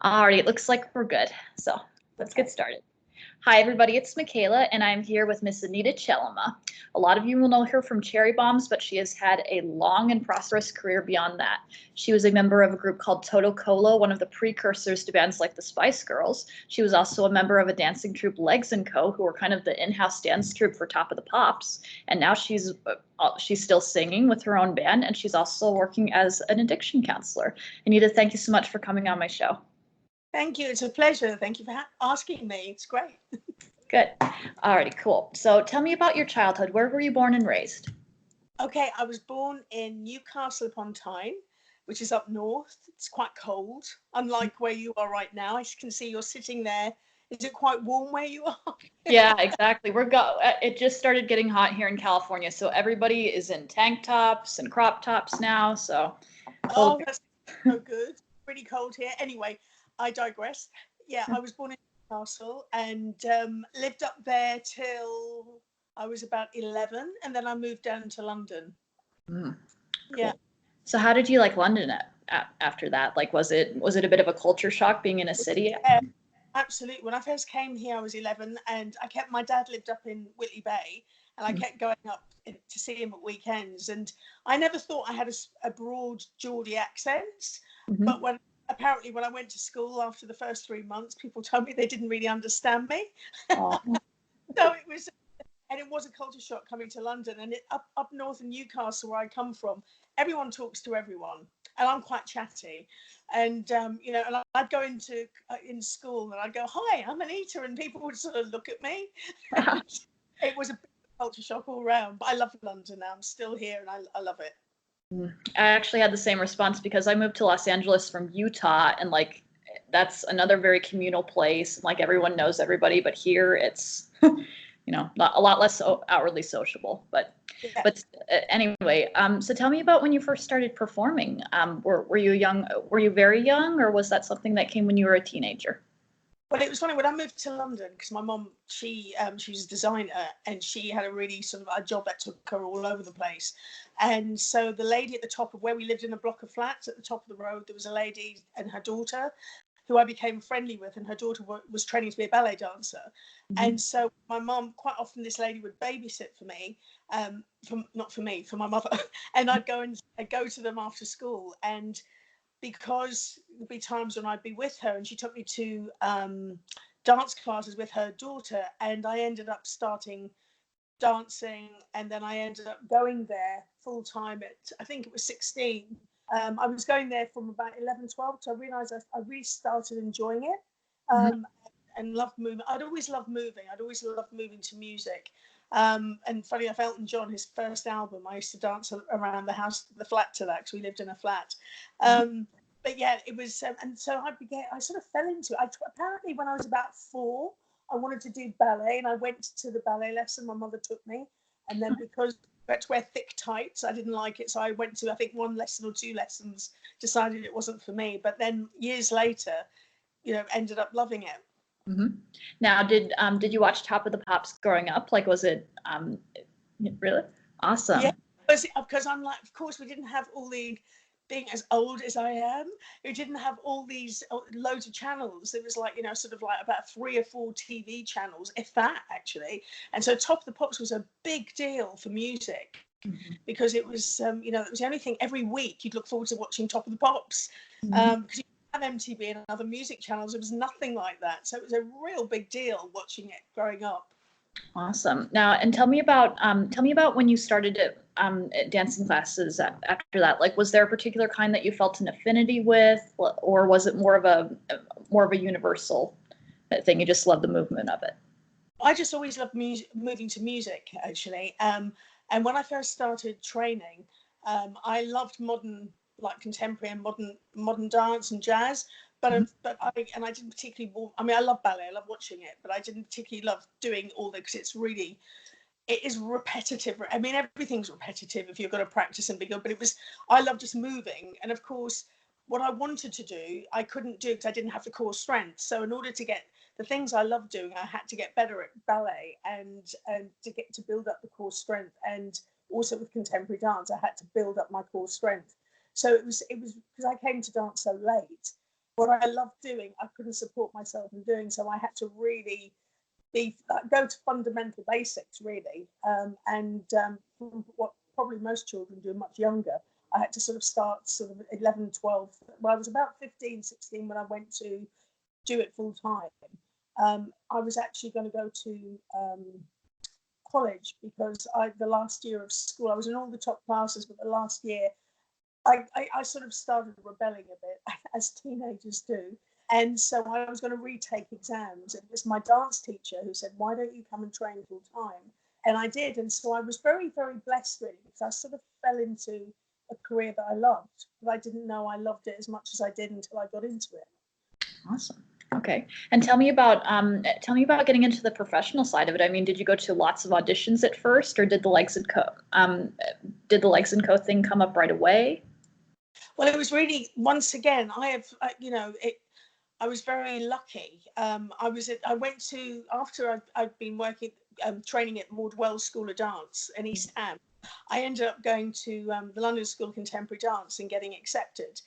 Alright, it looks like we're good. So let's get started. Hi, everybody. It's Michaela, and I'm here with Miss Anita Chellamah. A lot of you will know her from Cherry Bombs, but she has had a long and prosperous career beyond that. She was a member of a group called Toto Colo, one of the precursors to bands like the Spice Girls. She was also a member of a dancing troupe, Legs & Co., who were kind of the in-house dance troupe for Top of the Pops. And now she's still singing with her own band, and she's also working as an addiction counselor. Anita, thank you so much for coming on my show. Thank you. It's a pleasure. Thank you for asking me. It's great. Good. Alrighty, cool. So tell me about your childhood. Where were you born and raised? Okay, I was born in Newcastle upon Tyne, which is up north. It's quite cold, unlike where you are right now. I can see you're sitting there. Is it quite warm where you are? Yeah, exactly. It just started getting hot here in California, so everybody is in tank tops and crop tops now. So Oh, that's so good. Pretty cold here. Anyway, I digress. Yeah, I was born in Newcastle and lived up there till I was about 11, and then I moved down to London. Cool. Yeah. So how did you like London after that? Like, was it a bit of a culture shock being in a city? Yeah, absolutely. When I first came here, I was 11, and my dad lived up in Whitley Bay, and I kept going up to see him at weekends. And I never thought I had a broad Geordie accent, but when I went to school after the first 3 months, people told me they didn't really understand me. So it was a culture shock coming to London, and up north in Newcastle, where I come from, everyone talks to everyone, and I'm quite chatty, and and I'd go in school and I'd go, "Hi, I'm Anita," and people would sort of look at me. It was a big culture shock all around, but I love London now. I'm still here, and I love it. I actually had the same response because I moved to Los Angeles from Utah, and like that's another very communal place. Like everyone knows everybody, but here it's not a lot less outwardly sociable. But anyway, so tell me about when you first started performing. Were you very young, or was that something that came when you were a teenager? Well, it was funny when I moved to London, because my mom, she was a designer, and she had a really sort of a job that took her all over the place. And so the lady at the top of where we lived, in a block of flats at the top of the road, there was a lady and her daughter who I became friendly with, and her daughter was training to be a ballet dancer. And so my mom, quite often this lady would babysit for me, not for me, for my mother, and I'd go to them after school. And because there'd be times when I'd be with her, and she took me to dance classes with her daughter, and I ended up starting dancing, and then I ended up going there full time at, I think it was 16. I was going there from about 11, 12, so I realised I really started enjoying it, and loved moving. I'd always loved moving. I'd always loved moving to music. And funny enough, Elton John, his first album, I used to dance around the house, the flat to that, because we lived in a flat. But yeah, it was, and so I sort of fell into it. Apparently when I was about 4, I wanted to do ballet, and I went to the ballet lesson. My mother took me, and then because I had to wear thick tights, I didn't like it, so I went to, I think, 1 lesson or 2 lessons, decided it wasn't for me. But then years later, ended up loving it. Now, did you watch Top of the Pops growing up? Like, was it really awesome? Yeah, because I'm like, of course, we didn't have all the, being as old as I am, we didn't have all these loads of channels. There was like, sort of like about 3 or 4 TV channels, if that, actually. And so Top of the Pops was a big deal for music, because it was, it was the only thing every week you'd look forward to watching Top of the Pops. Because you have MTV and other music channels, it was nothing like that. So it was a real big deal watching it growing up. Awesome. Now, and tell me about when you started dancing classes after that. Like, was there a particular kind that you felt an affinity with, or was it more of a universal thing? You just loved the movement of it? I just always loved moving to music, actually. And when I first started training, I loved modern, like contemporary and modern dance and jazz. But I didn't particularly. I mean, I love ballet. I love watching it, but I didn't particularly love doing all that, because it is repetitive. I mean, everything's repetitive if you're going to practice and be good. But I love just moving. And of course, what I wanted to do, I couldn't do, because I didn't have the core strength. So in order to get the things I love doing, I had to get better at ballet, and to build up the core strength. And also with contemporary dance, I had to build up my core strength. So it was because I came to dance so late. what I loved doing, I couldn't support myself in doing. So I had to really go to fundamental basics, really. What probably most children do much younger, I had to sort of start sort of 11, 12. Well, I was about 15, 16 when I went to do it full time. I was actually going to go to college because the last year of school, I was in all the top classes, but the last year, I sort of started rebelling a bit, as teenagers do. And so I was going to retake exams. It was my dance teacher who said, why don't you come and train full time? And I did. And so I was very, very blessed, really, because I sort of fell into a career that I loved, but I didn't know I loved it as much as I did until I got into it. Awesome. Okay. And tell me about getting into the professional side of it. I mean, did you go to lots of auditions at first, or did the Legs and Co thing come up right away? Well, it was really, once again, I was very lucky. I went to, after I'd been working, training at Maud Wells School of Dance in East Ham, I ended up going to the London School of Contemporary Dance and getting accepted.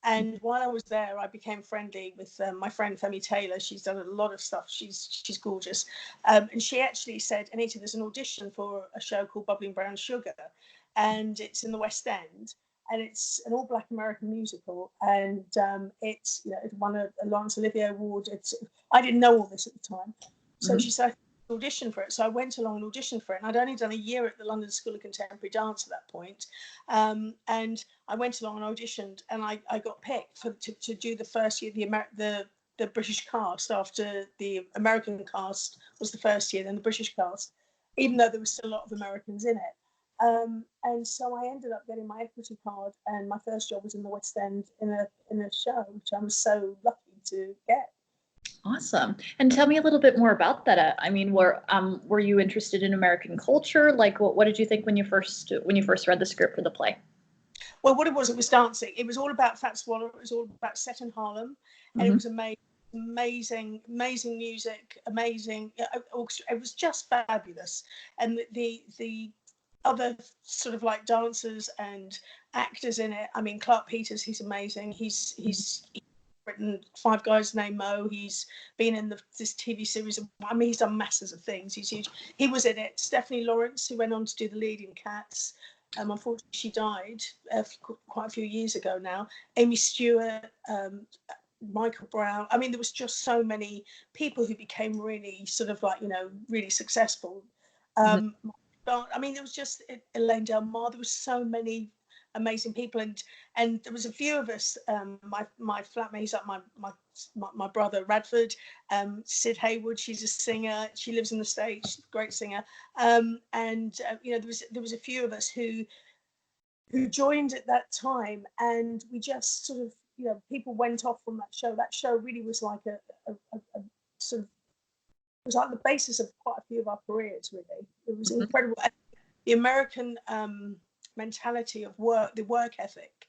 And while I was there, I became friendly with my friend Femi Taylor. She's done a lot of stuff. She's gorgeous. And she actually said, Anita, there's an audition for a show called Bubbling Brown Sugar, and it's in the West End. And it's an all-black American musical, and it won a Laurence Olivier Award. I didn't know all this at the time, so she said audition for it. So I went along and auditioned for it, and I'd only done a year at the London School of Contemporary Dance at that point. And I went along and auditioned, and I got picked to do the first year, the British cast, after the American cast was the first year, then the British cast, even though there was still a lot of Americans in it. And so I ended up getting my equity card, and my first job was in the West End in a show, which I was so lucky to get. Awesome. And tell me a little bit more about that. I mean, were you interested in American culture? Like, what did you think when you first read the script for the play? Well, what it was dancing. It was all about Fats Waller. It was all about set in Harlem, and it was amazing music, amazing. It was just fabulous, and the other sort of like dancers and actors in it. I mean, Clark Peters, he's amazing. He's written Five Guys Named Mo. He's been in this TV series. I mean, he's done masses of things. He's huge. He was in it. Stephanie Lawrence, who went on to do the lead in Cats. Unfortunately, she died quite a few years ago now. Amy Stewart, Michael Brown. I mean, there was just so many people who became really sort of like, really successful. I mean, there was just Elaine Del Mar. There was so many amazing people, and there was a few of us. My flatmates, like my brother Radford, Sid Hayward. She's a singer. She lives in the States. Great singer. There was a few of us who joined at that time, and we just sort of people went off from that show. That show really was like a sort of. It was like the basis of quite a few of our careers, really. It was incredible. The American mentality of work, the work ethic,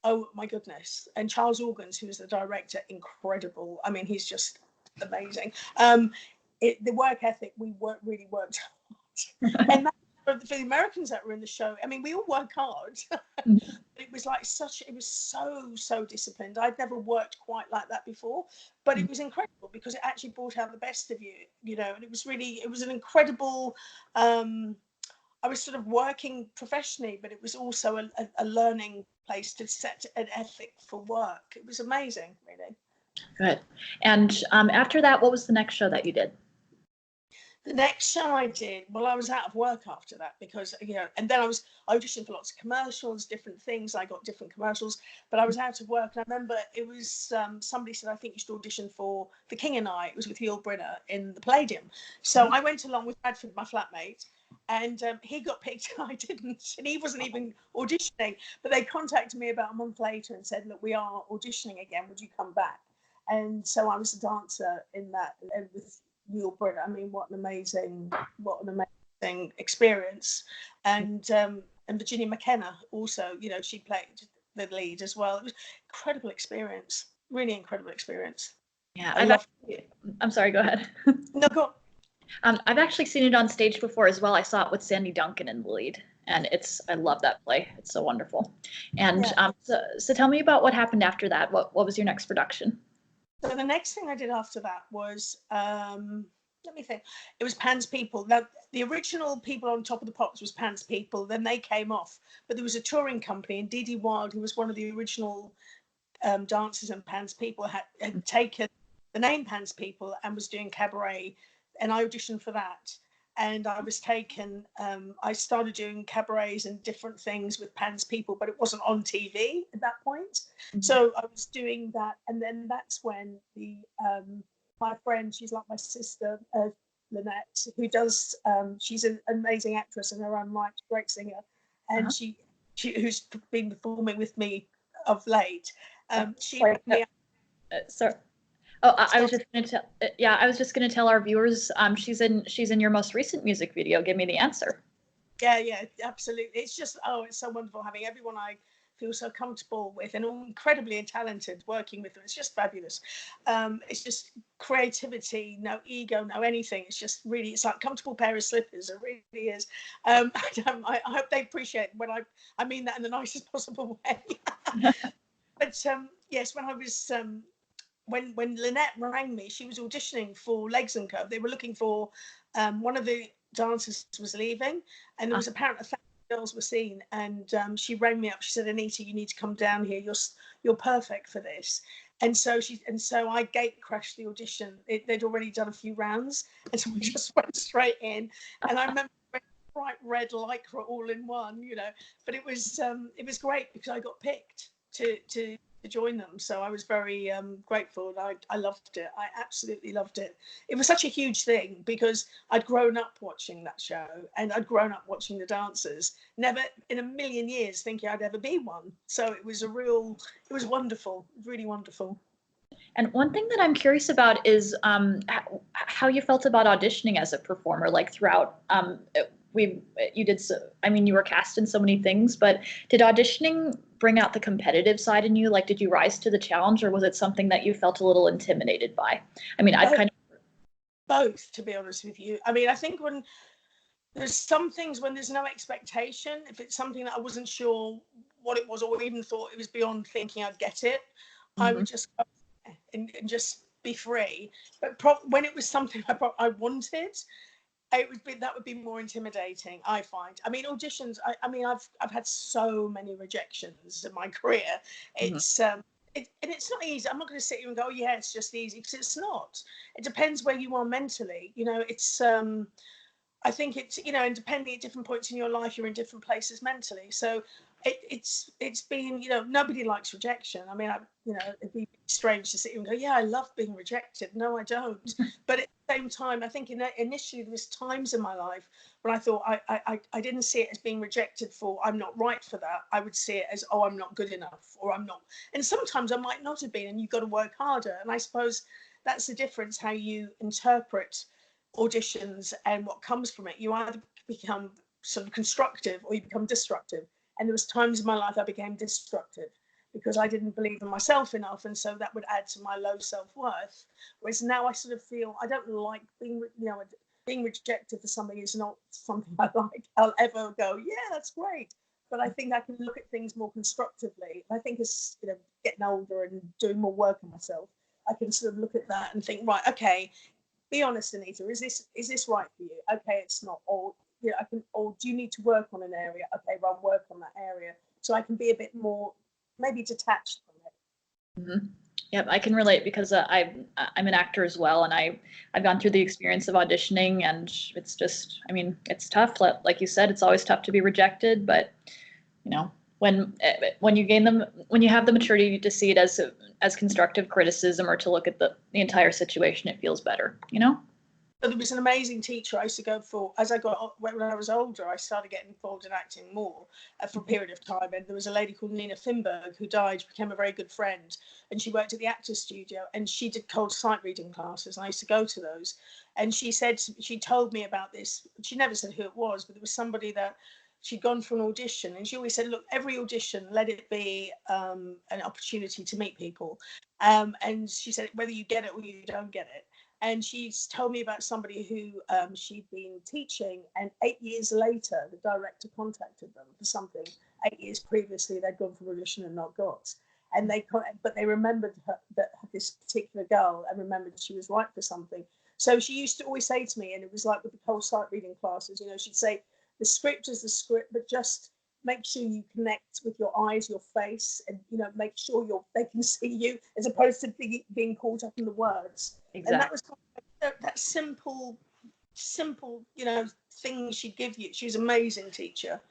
oh my goodness. And Charles Organs, who was the director, incredible. I mean, he's just amazing. The work ethic, we really worked hard. And that, for the Americans that were in the show, I mean, we all work hard. It was like it was so disciplined. I'd never worked quite like that before, but it was incredible because it actually brought out the best of you, and it was an incredible, I was sort of working professionally, but it was also a learning place to set an ethic for work. It was amazing, really. Good. And after that, what was the next show that you did? The next show I did, well, I was out of work after that because, and then I was auditioning for lots of commercials, different things. I got different commercials, but I was out of work. And I remember it was somebody said, I think you should audition for The King and I. It was with Yul Brynner in the Palladium. So I went along with Radford, my flatmate, and he got picked and I didn't. And he wasn't even auditioning. But they contacted me about a month later and said, look, we are auditioning again. Would you come back? And so I was a dancer in that with Yul Brynner. I mean, what an amazing experience. And Virginia McKenna also, she played the lead as well. It was incredible experience, really incredible experience. Yeah, I'm sorry, go ahead. No, go on. I've actually seen it on stage before as well. I saw it with Sandy Duncan in the lead. And I love that play. It's so wonderful. And Yeah. so tell me about what happened after that. What was your next production? So the next thing I did after that was, let me think. It was Pan's People. Now, the original People on Top of the Pops was Pan's People. Then they came off, but there was a touring company, and Dee Dee Wild, who was one of the original dancers in Pan's People, had taken the name Pan's People and was doing cabaret, and I auditioned for that. And I was taken. I started doing cabarets and different things with Pan's People, but it wasn't on TV at that point. So I was doing that, and then that's when the my friend, she's like my sister, Lynette, who does. She's an amazing actress in her own right, great singer, and she who's been performing with me of late. She Like, me sorry. Oh, I was just going to tell. Yeah, I was just going to tell our viewers. She's in your most recent music video. Give me the answer. Yeah, absolutely. It's just, it's so wonderful having everyone I feel so comfortable with and all incredibly talented working with them. It's just fabulous. It's just creativity, no ego, no anything. It's just really, it's like a comfortable pair of slippers. It really is. I hope they appreciate when I mean that in the nicest possible way. But yes, when I was when Lynette rang me, she was auditioning for Legs and Co. They were looking for one of the dancers was leaving, and there was apparently 1,000 girls were seen. And she rang me up. She said, "Anita, you need to come down here. You're perfect for this." And so I gate crashed the audition. They'd already done a few rounds, and so we just went straight in. And I remember bright red lycra all in one, But it was great because I got picked to join them. So I was very grateful. And I loved it. I absolutely loved it. It was such a huge thing because I'd grown up watching that show and I'd grown up watching the dancers, never in a million years thinking I'd ever be one. So it was wonderful, really wonderful. And one thing that I'm curious about is how you felt about auditioning as a performer, like throughout. You did so. I mean, you were cast in so many things, but did auditioning bring out the competitive side in you? Like, did you rise to the challenge, or was it something that you felt a little intimidated by? I mean, I've kind of both, to be honest with you. I mean, I think when there's some things when there's no expectation, if it's something that I wasn't sure what it was or even thought it was beyond thinking I'd get it, I would just go and just be free. But when it was something I wanted, that would be more intimidating, I find. I mean, auditions. I mean, I've had so many rejections in my career. It's and it's not easy. I'm not going to sit here and go, yeah, it's just easy, because it's not. It depends where you are mentally. It's I think it's, and depending at different points in your life, you're in different places mentally. So it's been, nobody likes rejection. I mean, it'd be strange to sit here and go, yeah, I love being rejected. No, I don't. But at the same time, I think initially there was times in my life when I thought I didn't see it as being rejected for I'm not right for that. I would see it as, oh, I'm not good enough, or I'm not. And sometimes I might not have been, and you've got to work harder. And I suppose that's the difference, how you interpret auditions and what comes from it. You either become sort of constructive or you become destructive. And there was times in my life I became destructive because I didn't believe in myself enough, and so that would add to my low self-worth. Whereas now I sort of feel I don't like being rejected for something is not something I like. I'll ever go, yeah, that's great. But I think I can look at things more constructively. I think as getting older and doing more work on myself, I can sort of look at that and think, right, okay, be honest, Anita, is this right for you? Okay, it's not. Or or do you need to work on an area? Okay, well, I'll work on that area, so I can be a bit more maybe detached from it. Mm-hmm. Yep, I can relate because I'm an actor as well, and I've gone through the experience of auditioning, and it's just, I mean, it's tough. Like you said, it's always tough to be rejected, but when you have the maturity to see it as constructive criticism or to look at the entire situation, it feels better. So there was an amazing teacher I used to go for. As when I was older, I started getting involved in acting more for a period of time. And there was a lady called Nina Finberg who died, became a very good friend. And she worked at the Actors Studio and she did cold sight reading classes. And I used to go to those. And she told me about this. She never said who it was, but there was somebody that she'd gone for an audition. And she always said, look, every audition, let it be an opportunity to meet people. And she said, whether you get it or you don't get it. And she's told me about somebody who she'd been teaching, and 8 years later, the director contacted them for something 8 years previously they'd gone for audition and not got. And but they remembered her, that this particular girl, and remembered she was right for something. So she used to always say to me, and it was like with the cold sight reading classes, you know, she'd say, the script is the script, but just make sure you connect with your eyes, your face, and, you know, make sure they can see you, as opposed to being caught up in the words. Exactly. And that was that simple, you know, thing she'd give you. She was an amazing teacher.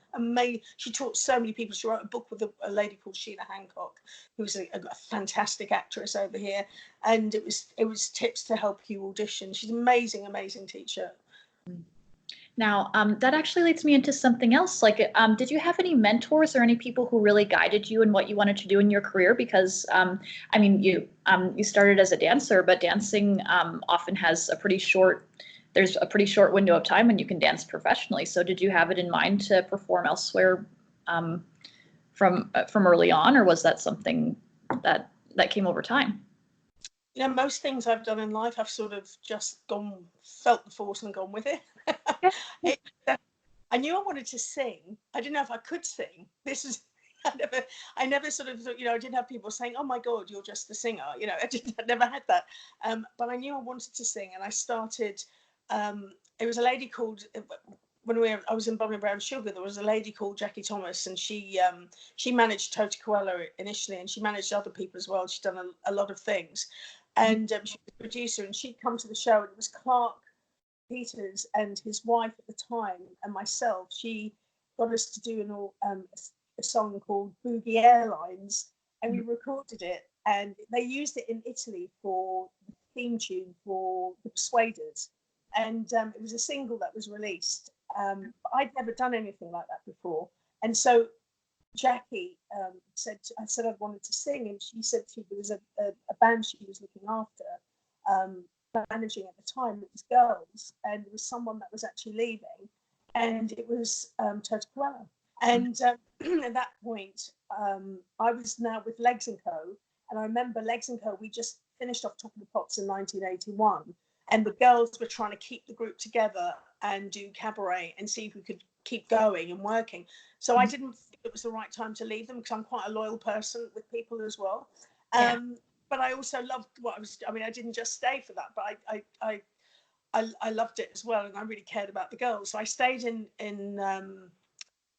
She taught so many people. She wrote a book with a lady called Sheila Hancock, who's a fantastic actress over here, and it was tips to help you audition. She's an amazing teacher. Now, that actually leads me into something else. Like, did you have any mentors or any people who really guided you in what you wanted to do in your career? Because, I mean, you started as a dancer, but dancing often has there's a pretty short window of time when you can dance professionally. So did you have it in mind to perform elsewhere from early on, or was that something that came over time? You know, most things I've done in life, I've sort of just felt the force and gone with it. I knew I wanted to sing. I didn't know if I could sing. I never sort of, you know, I didn't have people saying, "Oh my God, you're just the singer." You know, I never had that. But I knew I wanted to sing, and I started. It was a lady called, I was in Bobbing Brown Sugar, there was a lady called Jackie Thomas, and she managed Toti Coelho initially, and she managed other people as well. She'd done a lot of things, and she was a producer, and she'd come to the show, and it was Clark Peters and his wife at the time and myself. She got us to do a song called Boogie Airlines, and we recorded it, and they used it in Italy for the theme tune for The Persuaders, and it was a single that was released. But I'd never done anything like that before, and so Jackie said I wanted to sing, and she said there was a band she was looking after, managing at the time. It was girls, and there was someone that was actually leaving, and it was Toti Coelho. And at that point, I was now with Legs & Co. And I remember Legs & Co. We just finished off Top of the Pops in 1981, and the girls were trying to keep the group together and do cabaret and see if we could keep going and working. So I didn't think it was the right time to leave them, because I'm quite a loyal person with people as well. But I also loved what I was. I mean, I didn't just stay for that, but I loved it as well, and I really cared about the girls. So I stayed in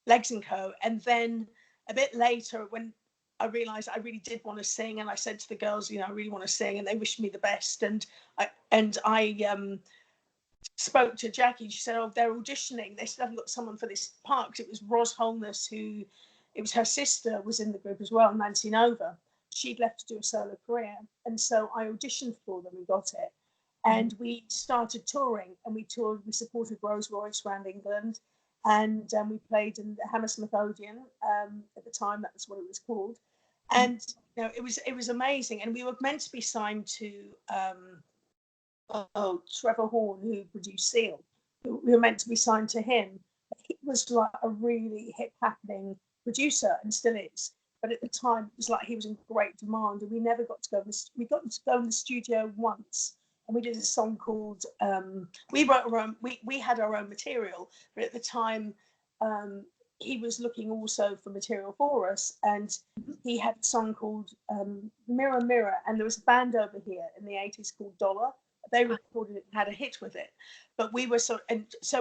Legs & Co. And then a bit later, when I realised I really did want to sing, and I said to the girls, you know, I really want to sing, and they wished me the best. And I spoke to Jackie. She said, "Oh, they're auditioning. They still haven't got someone for this part." Because it was Ros Holness, it was her sister was in the group as well, Nancy Nova. She'd left to do a solo career, and so I auditioned for them and got it. And we started touring, and we supported Rolls Royce around England, and we played in the Hammersmith Odeon at the time. That was what it was called. And you know, it was amazing. And we were meant to be signed to Trevor Horn, who produced Seal. We were meant to be signed to him. He was like a really hip happening producer, and still is. But at the time, it was like he was in great demand, and we never got to go. We got to go in the studio once, and we did a song called. We wrote our own. We had our own material, but at the time, he was looking also for material for us, and he had a song called Mirror Mirror, and there was a band over here in the 80s called Dollar. They recorded it and had a hit with it, but we were so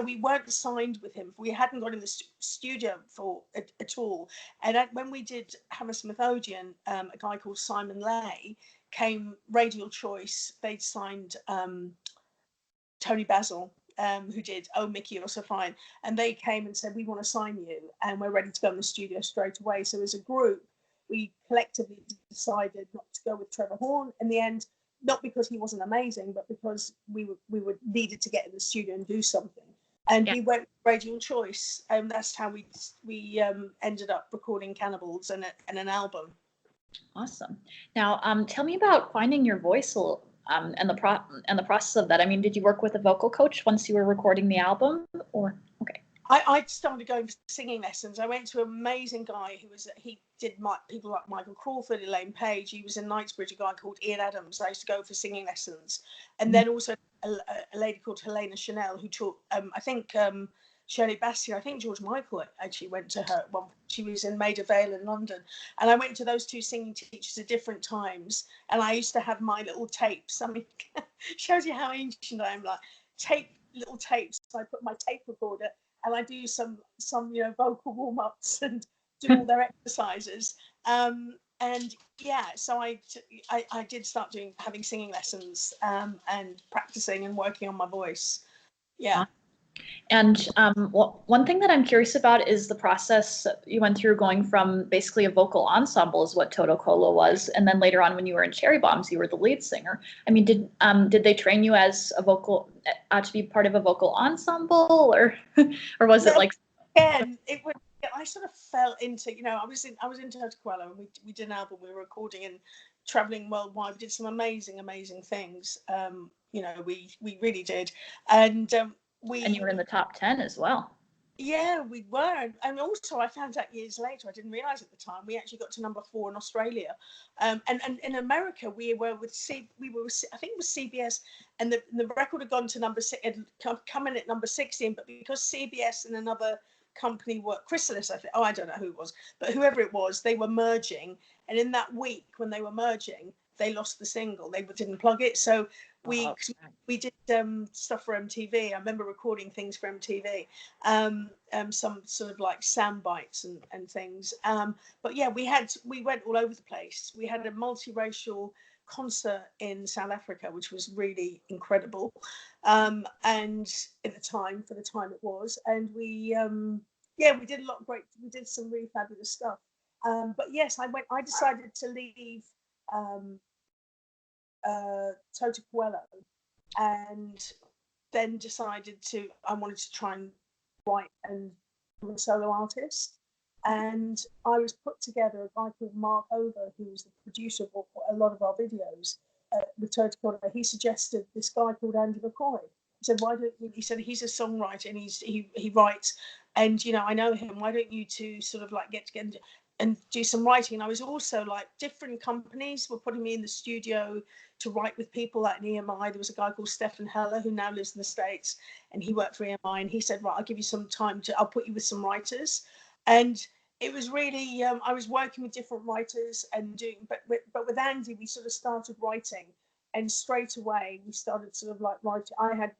we weren't signed with him. We hadn't got in the studio at all. And when we did Hammersmith Odeon, a guy called Simon Lay came, Radial Choice. They'd signed Tony Basil, who did Oh Mickey, You're So Fine, and they came and said, "We want to sign you, and we're ready to go in the studio straight away." So as a group, we collectively decided not to go with Trevor Horn in the end. Not because he wasn't amazing, but because we needed to get in the studio and do something. And we went with Radial Choice, and that's how we ended up recording Cannibals and an album. Awesome. Now, tell me about finding your voice and the process of that. I mean, did you work with a vocal coach once you were recording the album, or okay? I started going for singing lessons. I went to an amazing guy he did people like Michael Crawford, Elaine Page. He was in Knightsbridge, a guy called Ian Adams. I used to go for singing lessons, and then also a lady called Helena Chanel who taught I think Shirley Bassey. I think George Michael actually went to her. Well, she was in Maida Vale in London, and I went to those two singing teachers at different times. And I used to have my little tapes. I mean, shows you how ancient I am. Like little tapes. So I put my tape recorder and I do some vocal warm ups and do all their exercises. And yeah, so I did start having singing lessons and practicing and working on my voice. Yeah. And one thing that I'm curious about is the process you went through going from basically a vocal ensemble is what Toto Colo was, and then later on when you were in Cherry Bombs, you were the lead singer. I mean, did they train you as a vocal to be part of a vocal ensemble, or or was it like? Again, it was. I sort of fell into, I was in Toto Colo, and we did an album. We were recording and traveling worldwide. We did some amazing things. We really did, and And you were in the top 10 as well. Yeah, we were, and also I found out years later. I didn't realize at the time we actually got to number 4 in Australia, and in America we were with I think it was CBS, and the record had gone to number 6, had come in at number 16, but because CBS and another company were Chrysalis, I think. Oh, I don't know who it was, but whoever it was, they were merging, and in that week when they were merging, they lost the single. They didn't plug it, so we did stuff for MTV. I remember recording things for MTV, some sort of like sound bites and things. But yeah, we went all over the place. We had a multiracial concert in South Africa, which was really incredible. And for the time it was, and we did a lot of we did some really fabulous stuff. But yes, I decided to leave Toto Coelho, and then decided I wanted to try and write and become a solo artist. And I was put together a guy called Mark Over, who was the producer of a lot of our videos with Toto Coelho. He suggested this guy called Andy McCoy. He said, "Why don't you?" He said, "He's a songwriter and he writes, and I know him. Why don't you two sort of like get together and do some writing?" And I was also like, different companies were putting me in the studio to write with people like EMI. There was a guy called Stefan Heller who now lives in the States, and he worked for EMI, and he said, "Right, I'll give you some time I'll put you with some writers." And it was really, I was working with different writers and but with Andy, we sort of started writing, and straight away we started sort of like writing. I had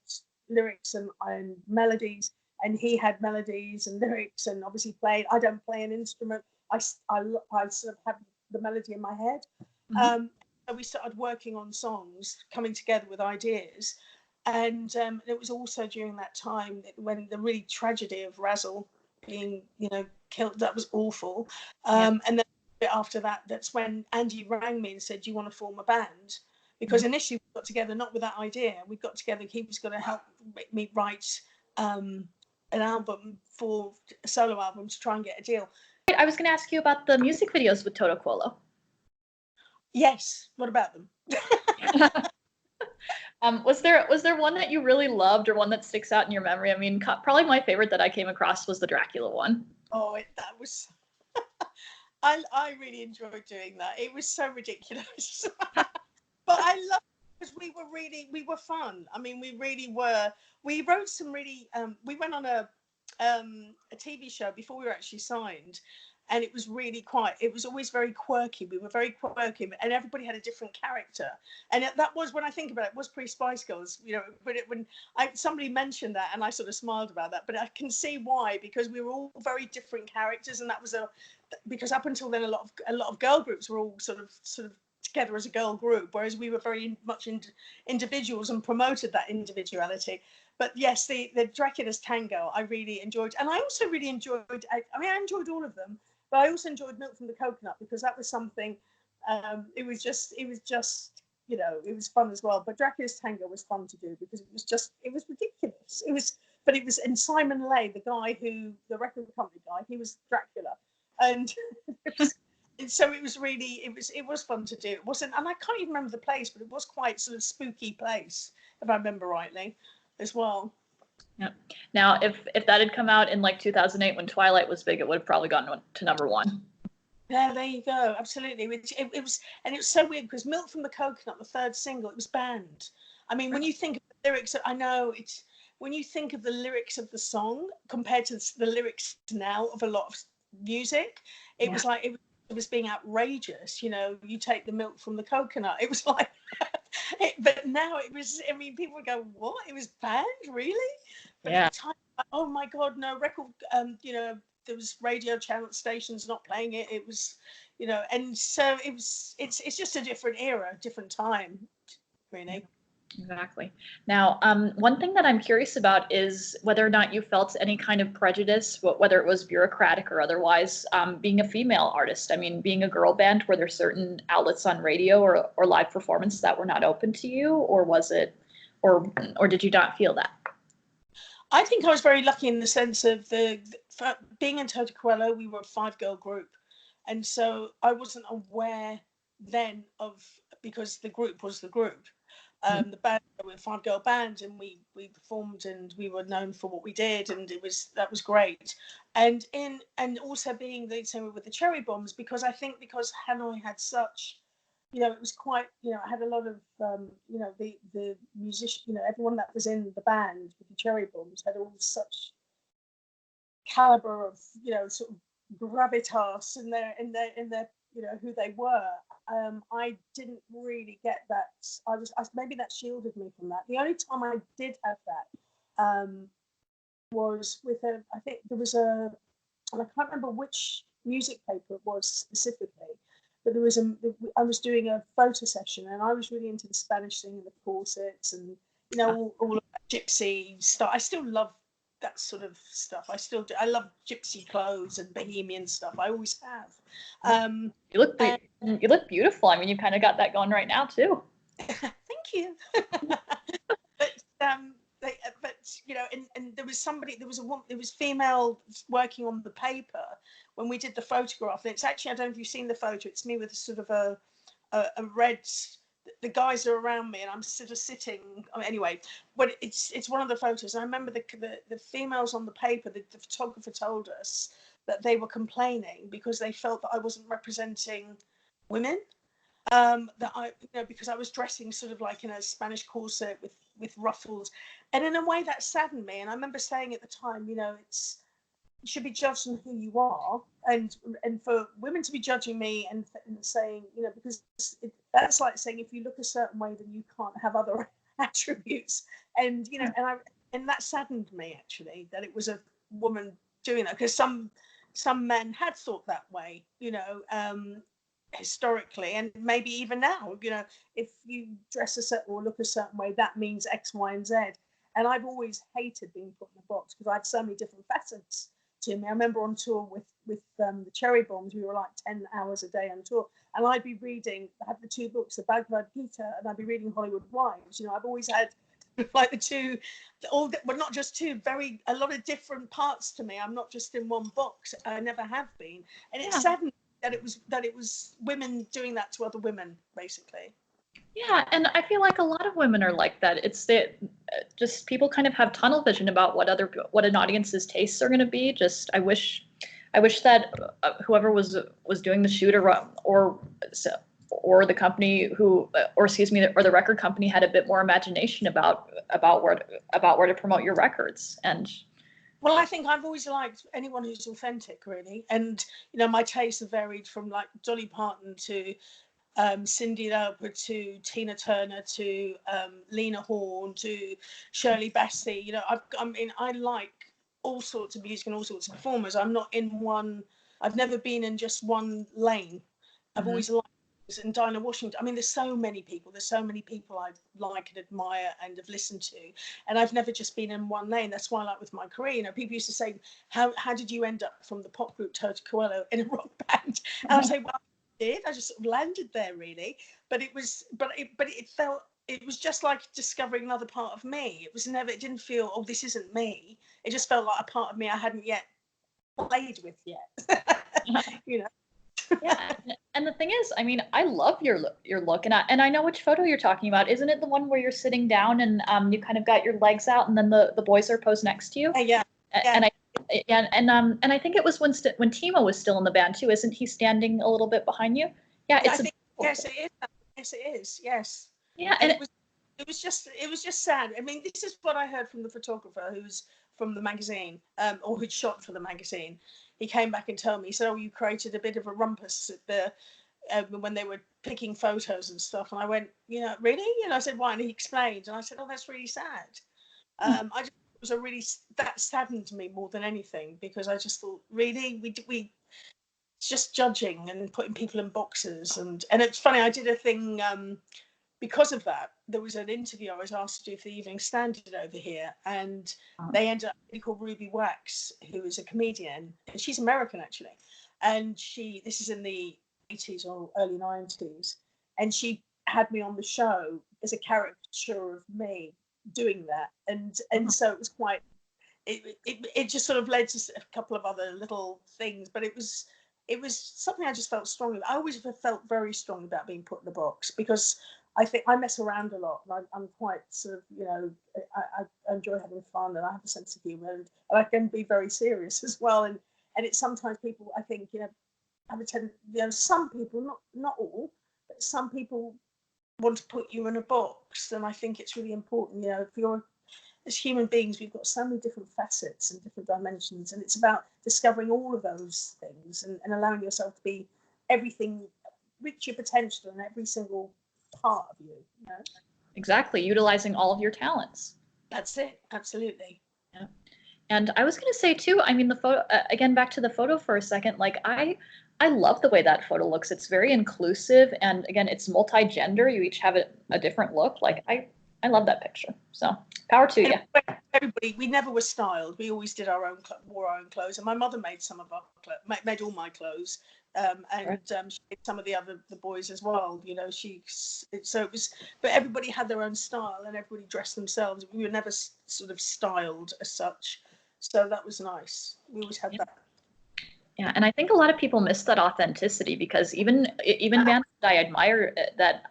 lyrics and melodies, and he had melodies and lyrics, and obviously played. I don't play an instrument. I sort of have the melody in my head. Mm-hmm. So we started working on songs, coming together with ideas, and it was also during that time when the really tragedy of Razzle being killed, that was awful. And then a bit after that, that's when Andy rang me and said, "Do you want to form a band?" Because initially we got together not with that idea. We got together, he was going to help me write an album, for a solo album, to try and get a deal. I was going to ask you about the music videos with Toto Colo. Yes. What about them? Was there one that you really loved, or one that sticks out in your memory? I mean, probably my favorite that I came across was the Dracula one. Oh, that was. I really enjoyed doing that. It was so ridiculous, but I love it because we were fun. I mean, we really were. We wrote some really. We went on a TV show before we were actually signed, and it was really it was always very quirky. We were very quirky, and everybody had a different character. And that was, when I think about it, was pre-Spice Girls, but when somebody mentioned that, and I sort of smiled about that, but I can see why, because we were all very different characters, and that was because up until then, a lot of girl groups were all sort of together as a girl group, whereas we were very much individuals and promoted that individuality. But yes, the Dracula's Tango I really enjoyed, and I also really enjoyed. I enjoyed all of them, but I also enjoyed Milk from the Coconut, because that was something. It was just it was fun as well. But Dracula's Tango was fun to do because it was ridiculous. But it was, and Simon Lay, the record company guy, he was Dracula, and. So it was really, it was fun to do. It wasn't, and I can't even remember the place, but it was quite sort of spooky place, if I remember rightly, as well. Yeah. Now, if that had come out in like 2008 when Twilight was big, it would have probably gone to number one. Yeah, there you go. Absolutely. It was, and it was so weird because Milk from the Coconut, the third single, it was banned. I mean, when you think of the lyrics, I know it's, when you think of the lyrics of the song compared to the lyrics now of a lot of music, it was like, it was being outrageous. You know, you take the milk from the coconut. It was like, but now it was, I mean, people would go, what? It was banned? Really? But at the time, oh my God, no record, you know, there was radio channel stations not playing it. It was, you know, and so it was, it's just a different era, different time, really. Exactly. Now, one thing that I'm curious about is whether or not you felt any kind of prejudice, whether it was bureaucratic or otherwise, being a female artist. I mean, being a girl band, were there certain outlets on radio or live performance that were not open to you, or was it, or did you not feel that? I think I was very lucky in the sense of for being in Toto Coelho, we were a 5-girl group. And so I wasn't aware then of, because the group was the group. The band, we were a 5-girl band, and we performed and we were known for what we did, and that was great. And also being the same with the Cherry Bombs, because I think because Hanoi had such, you know, it was quite, you know, I had a lot of, you know, the musician, you know, everyone that was in the band with the Cherry Bombs had all such caliber of, you know, sort of gravitas in their, you know, who they were. I didn't really get that. Maybe that shielded me from that. The only time I did have that was with I think there was and I can't remember which music paper it was specifically, but I was doing a photo session, and I was really into the Spanish thing and the corsets and, you know, all of that gypsy stuff. I still love that sort of stuff. I still do. I love gypsy clothes and bohemian stuff. I always have. You look beautiful. I mean, you kind of got that going right now too. Thank you. But you know, and there was somebody, there was a woman, there was female working on the paper when we did the photograph. And it's actually, I don't know if you've seen the photo. It's me with a sort of a red. The guys are around me, and I'm sort of sitting. Anyway, but it's one of the photos. And I remember the females on the paper. The photographer told us that they were complaining because they felt that I wasn't representing women. That I, you know, because I was dressing sort of like in a Spanish corset with ruffles, and in a way that saddened me. And I remember saying at the time, you know, you should be judged on who you are, and for women to be judging me and saying, you know, because that's like saying if you look a certain way, then you can't have other attributes, and you know, and that saddened me actually, that it was a woman doing that, because some men had thought that way, you know. Historically, and maybe even now, you know, if you dress a certain or look a certain way, that means X, Y, and Z. And I've always hated being put in a box because I had so many different facets to me. I remember on tour with the Cherry Bombs, we were like 10 hours a day on tour, and I'd be reading, I had the 2 books, the Bhagavad Gita, and I'd be reading Hollywood Wives. You know, I've always had like but not just two, a lot of different parts to me. I'm not just in one box. I never have been, and it's saddened that it was women doing that to other women, basically. Yeah, and I feel like a lot of women are like that. It's that just people kind of have tunnel vision about what an audience's tastes are going to be. Just I wish that whoever was doing the shoot or the company or the record company had a bit more imagination about where to promote your records. And well, I think I've always liked anyone who's authentic, really. And, you know, my tastes have varied from like Dolly Parton to Cyndi Lauper to Tina Turner to Lena Horne to Shirley Bassey. You know, I like all sorts of music and all sorts of performers. I'm not in one, I've never been in just one lane. I've always liked, and Dinah Washington. I mean, there's so many people I like and admire and have listened to, and I've never just been in one lane. That's why I like with my career. You know, people used to say, how did you end up from the pop group Toto Coelho in a rock band? And I say, well, I just sort of landed there, really. But it felt, it was just like discovering another part of me. It didn't feel, oh, this isn't me. It just felt like a part of me I hadn't yet played with yet. You know. Yeah, and the thing is, I mean, I love your look, and I know which photo you're talking about. Isn't it the one where you're sitting down and you kind of got your legs out, and then the boys are posed next to you? Yeah, yeah. And I and I think it was when Timo was still in the band too. Isn't he standing a little bit behind you? Yeah, Yeah, I it's a think yes, it is. Yes, it is. Yes, yeah, and and it was just sad. I mean, this is what I heard from the photographer who's from the magazine, or who'd shot for the magazine. He came back and told me, he said, "Oh, you created a bit of a rumpus at the when they were picking photos and stuff." And I went, "You know, really?" And I said, "Why?" And he explained, and I said, "Oh, that's really sad." I just it was a really that saddened me more than anything because I just thought, really, we it's just judging and putting people in boxes, and it's funny. I did a thing. Because of that, there was an interview I was asked to do for the Evening Standard over here, and they ended up a lady called Ruby Wax, who is a comedian, and she's American actually, and this is in the 80s or early 90s, and she had me on the show as a caricature of me doing that, and so it was quite. It just sort of led to a couple of other little things, but it was something I just felt strongly. I always felt very strongly about being put in the box because I think I mess around a lot. And I'm quite sort of, you know, I enjoy having fun and I have a sense of humor, and I can be very serious as well. And it's sometimes people, I think, you know, have a tendency, you know, some people, not all, but some people want to put you in a box. And I think it's really important, you know, if you're as human beings, we've got so many different facets and different dimensions, and it's about discovering all of those things and allowing yourself to be everything, reach your potential in every single part of you. You know? exactly utilizing all of your talents. That's it. Absolutely. Yeah. And I was going to say too, I mean, the photo, again, back to the photo for a second, like I love the way that photo looks. It's very inclusive. And again, it's multi-gender. You each have a different look. Like I love that picture. So power to you. Everybody, we never were styled. We always did our own, wore our own clothes. And my mother made some of our clothes, made all my clothes. She did some of the boys as well. You know, so it was, but everybody had their own style and everybody dressed themselves. We were never sort of styled as such. So that was nice. We always had that. Yeah, and I think a lot of people miss that authenticity because even bands that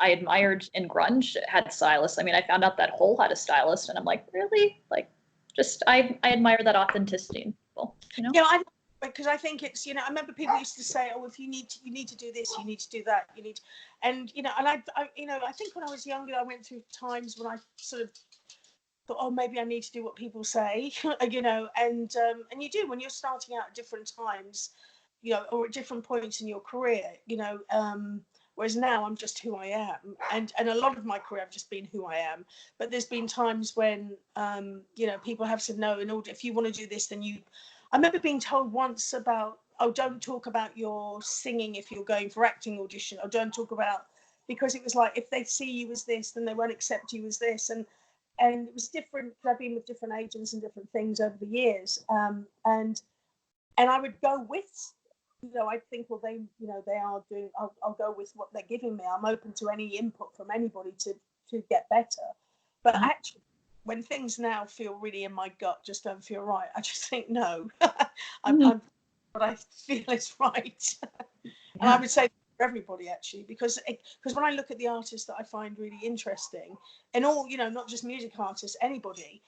I admired in grunge had stylists. I mean, I found out that Hole had a stylist, and I'm like, really? Like, just I admire that authenticity in people. You know? Yeah, because I think it's, you know, I remember people used to say, oh, if you need to do this, you need to do that, you need, and you know, and I you know, I think when I was younger, I went through times when I sort of thought, oh, maybe I need to do what people say, you know, and you do when you're starting out at different times, you know, or at different points in your career, you know. Whereas now I'm just who I am, and a lot of my career I've just been who I am. But there's been times when you know, people have said no. In order, if you want to do this, then you. I remember being told once about, oh, don't talk about your singing if you're going for acting audition, or don't talk about, because it was like if they see you as this, then they won't accept you as this, and it was different. I've been with different agents and different things over the years, and I would go with, you know, I think, well, they, you know, they are doing. I'll go with what they're giving me. I'm open to any input from anybody to get better. But actually, when things now feel really in my gut, just don't feel right, I just think no. I'm what I feel is right, and I would say for everybody actually, because when I look at the artists that I find really interesting, and all, you know, not just music artists, anybody,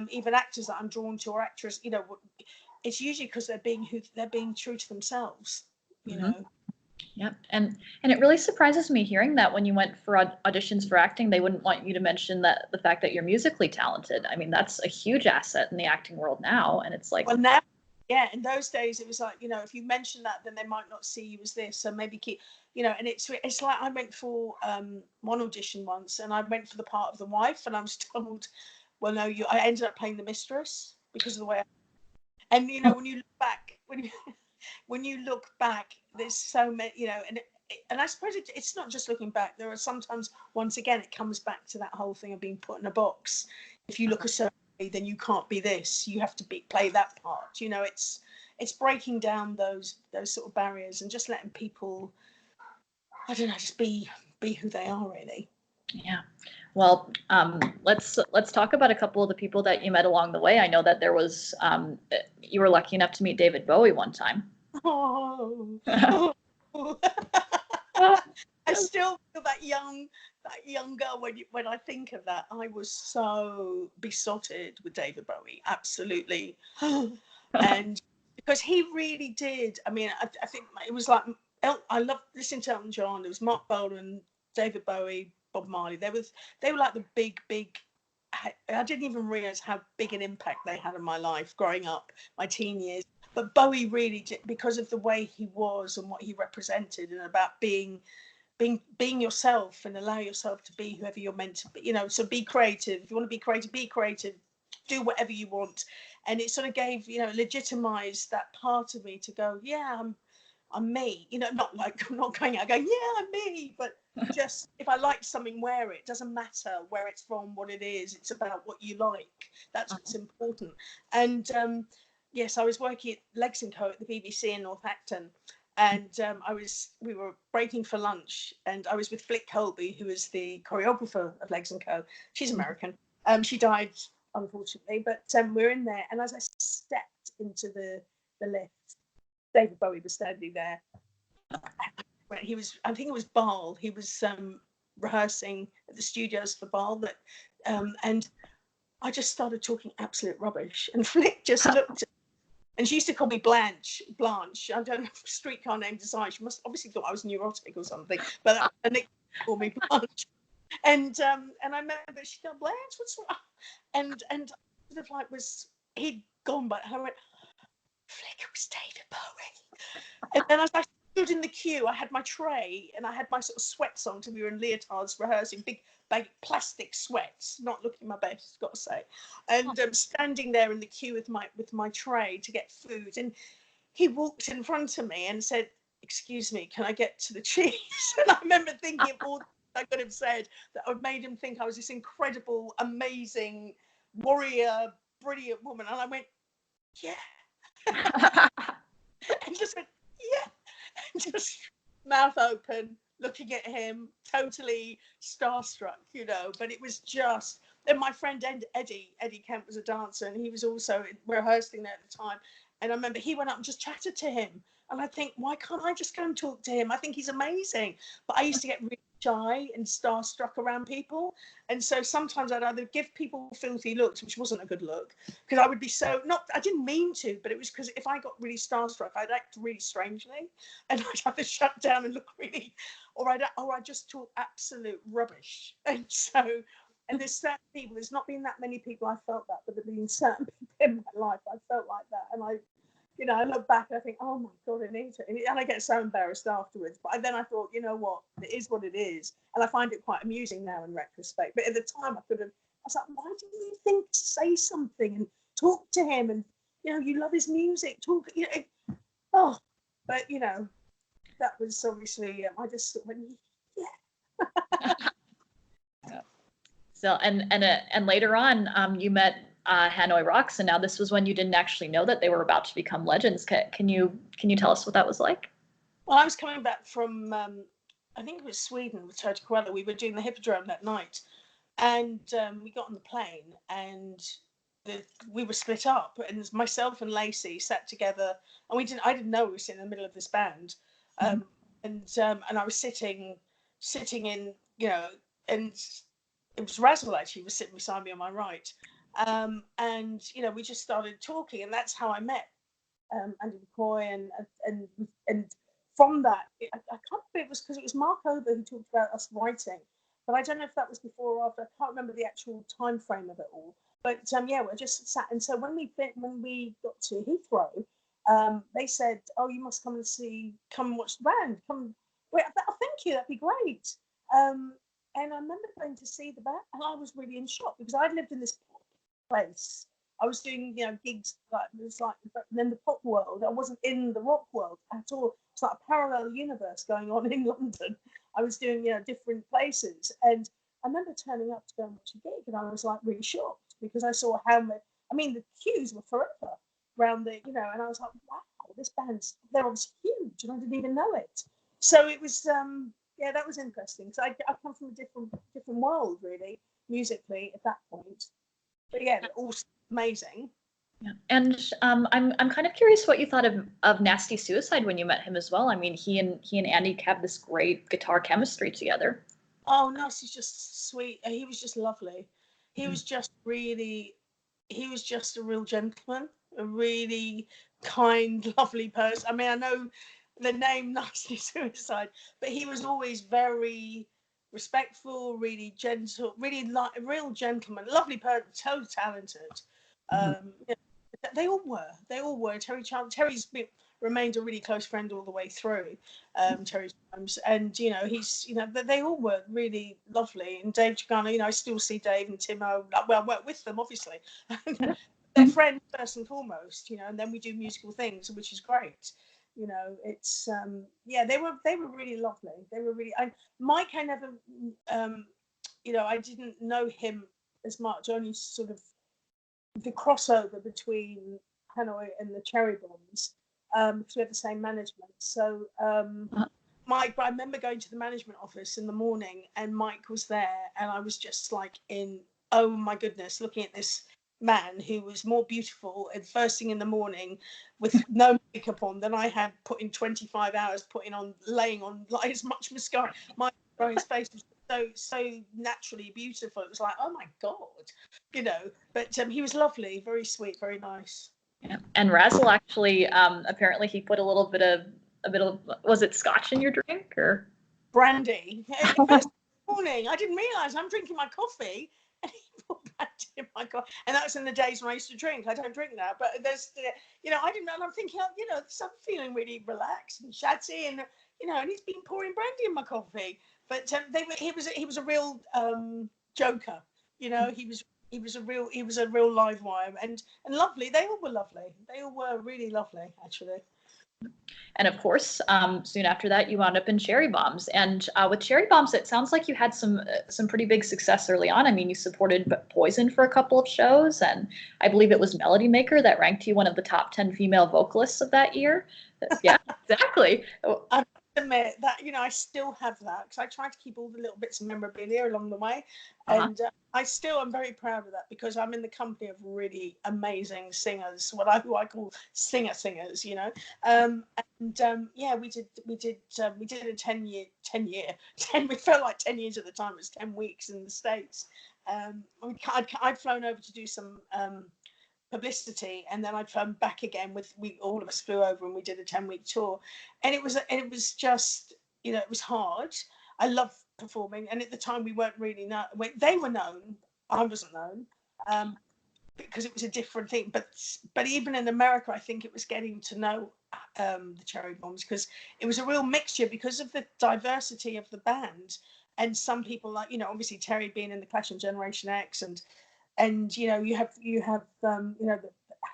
even actors that I'm drawn to or actresses, you know, it's usually because they're being true to themselves, you know. Yeah, and it really surprises me hearing that when you went for auditions for acting, they wouldn't want you to mention that the fact that you're musically talented. I mean, that's a huge asset in the acting world now, and it's like, well, now, yeah, in those days it was like, you know, if you mention that, then they might not see you as this, so maybe keep, you know. And it's like I went for one audition once, and I went for the part of the wife, and I was told, well, no, I ended up playing the mistress because of the way and you know, when you look back, when you look back, there's so many, you know, and I suppose it's not just looking back. There are sometimes, once again, it comes back to that whole thing of being put in a box. If you look a certain way, then you can't be this. You have to play that part. You know, it's breaking down those sort of barriers and just letting people, I don't know, just be who they are, really. yeah. Well, let's talk about a couple of the people that you met along the way. I know that there was you were lucky enough to meet David Bowie one time. Oh, I still feel that young girl when I think of that. I was so besotted with David Bowie, absolutely, and because he really did. I mean, I think it was like I loved listening to Elton John. There was Mark Bolan, David Bowie, Bob Marley. They were like the big. I didn't even realize how big an impact they had on my life growing up, my teen years. But Bowie really did, because of the way he was and what he represented, and about being yourself and allow yourself to be whoever you're meant to be. So be creative. If you want to be creative, do whatever you want. And it sort of gave, legitimized that part of me to go, yeah, I'm me. Not like I'm not going out going, yeah, I'm me, but just if I like something, wear it. Doesn't matter where it's from, what it is. It's about what you like. That's what's important. And yes, I was working at Legs & Co at the BBC in Northampton, and we were breaking for lunch, and I was with Flick Colby, who is the choreographer of Legs & Co. She's American. She died, unfortunately, but we're in there, and as I stepped into the lift, David Bowie was standing there. I think it was Ball. He was rehearsing at the studios for Ball, and I just started talking absolute rubbish, and Flick just looked at. And she used to call me Blanche. I don't know, streetcar named Desire. She must obviously thought I was neurotic or something, but Nick called me Blanche. And I remember she go, Blanche, what's wrong? And sort of like he'd gone, but I went, Flick, it was David Bowie. And then as I stood in the queue, I had my tray and I had my sort of sweats on, because we were in leotards rehearsing, big plastic sweats, not looking my best, got to say, and standing there in the queue with my tray to get food, and he walked in front of me and said, excuse me, can I get to the cheese? And I remember thinking of all I could have said that would made him think I was this incredible, amazing warrior, brilliant woman, and I went, yeah. And just went, yeah, and just mouth open, looking at him, totally starstruck, but it was just. Then my friend Eddie Kemp was a dancer, and he was also rehearsing there at the time, and I remember he went up and just chatted to him, and I think, why can't I just go and talk to him? I think he's amazing. But I used to get really shy and starstruck around people, and so sometimes I'd either give people filthy looks, which wasn't a good look, because I would be I didn't mean to, but it was because if I got really starstruck, I'd act really strangely, and I'd have to shut down and look really, or I'd just talk absolute rubbish. And so, and there's certain people, there's not been that many people I felt that, but there've been certain people in my life I felt like that, and I look back and I think, oh my God, Anita, and I get so embarrassed afterwards. But then I thought, you know what, it is what it is, and I find it quite amusing now in retrospect. But at the time, I was like, why didn't you think to say something and talk to him, and you love his music, talk, oh, but that was obviously, I just went, yeah. So and later on, you met Hanoi Rocks, and now this was when you didn't actually know that they were about to become legends. Can you tell us what that was like? Well, I was coming back from I think it was Sweden with Toto Coelho. We were doing the Hippodrome that night, and we got on the plane, and we were split up, and myself and Lacey sat together, and I didn't know we were sitting in the middle of this band, and I was sitting in, and it was Razzle actually was sitting beside me on my right, and we just started talking, and that's how I met Andy McCoy, and from that, I can't remember, it was because it was Mark Ober who talked about us writing, but I don't know if that was before or after. I can't remember the actual time frame of it all. But we just sat, and so when we got to Heathrow, they said, "Oh, you must come and watch the band. Come, wait, thank you, that'd be great." And I remember going to see the band, and I was really in shock because I'd lived in this place. I was doing, gigs in the pop world. I wasn't in the rock world at all. It's like a parallel universe going on in London. I was doing, different places. And I remember turning up to go and watch a gig, and I was like really shocked because I saw the queues were forever around and I was like, wow, this band's, they're obviously huge, and I didn't even know it. So it was, that was interesting. So I come from a different world, really, musically at that point. But yeah, they're all amazing. Yeah. And I'm kind of curious what you thought of Nasty Suicide when you met him as well. I mean, he and Andy have this great guitar chemistry together. Oh, no, he's just sweet. He was just lovely. He Mhm. was just really, he was just a real gentleman, a really kind, lovely person. I mean, I know the name Nasty Suicide, but he was always very respectful, really gentle, really like a real gentleman, lovely person, so talented. Mhm. Yeah, they all were. They all were. Terry's remained a really close friend all the way through. Terry Jones, and he's they all were really lovely. And Dave Chicano, I still see Dave and Timo. Well, I work with them obviously. They're friends first and foremost, and then we do musical things, which is great. It's yeah, they were really lovely. They were really. Mike, I never, I didn't know him as much. Only sort of the crossover between Hanoi and the Cherry Bombs, because we had the same management. So Uh, Mike, I remember going to the management office in the morning, and Mike was there, and I was just like oh my goodness, looking at this man who was more beautiful at first thing in the morning with no makeup on than I had put in 25 hours laying on like as much mascara. His face was so naturally beautiful. It was like, oh my god. But he was lovely, very sweet, very nice. yeah. And Razzle actually, apparently he put a bit of was it scotch in your drink or? Brandy. First morning, I didn't realise I'm drinking my coffee, and he put brandy in my coffee. And that was in the days when I used to drink. I don't drink now, but I didn't know. And I'm thinking, I'm feeling really relaxed and chatty, and he's been pouring brandy in my coffee. But he was a real joker. He was a real live wire and lovely. They all were lovely. They all were really lovely, actually. And of course, soon after that, you wound up in Cherry Bombs. And with Cherry Bombs, it sounds like you had some pretty big success early on. I mean, you supported Poison for a couple of shows, and I believe it was Melody Maker that ranked you one of the top 10 female vocalists of that year. Yeah, exactly. I must admit that I still have that because I try to keep all the little bits of memorabilia along the way, Uh-huh. and I still am very proud of that because I'm in the company of really amazing singers, who I call singers. Yeah, we did a 10. We felt like 10 years at the time. It was 10 weeks in the States. I'd flown over to do some publicity, and then I'd come back again we all of us flew over and we did a 10-week tour, and it was just it was hard. I love performing, and at the time we weren't really known. They were known, I wasn't known, because it was a different thing. But even in America, I think it was getting to know the Cherry Bombs because it was a real mixture because of the diversity of the band. And some people, like obviously Terry being in the Clash and Generation X, and you have the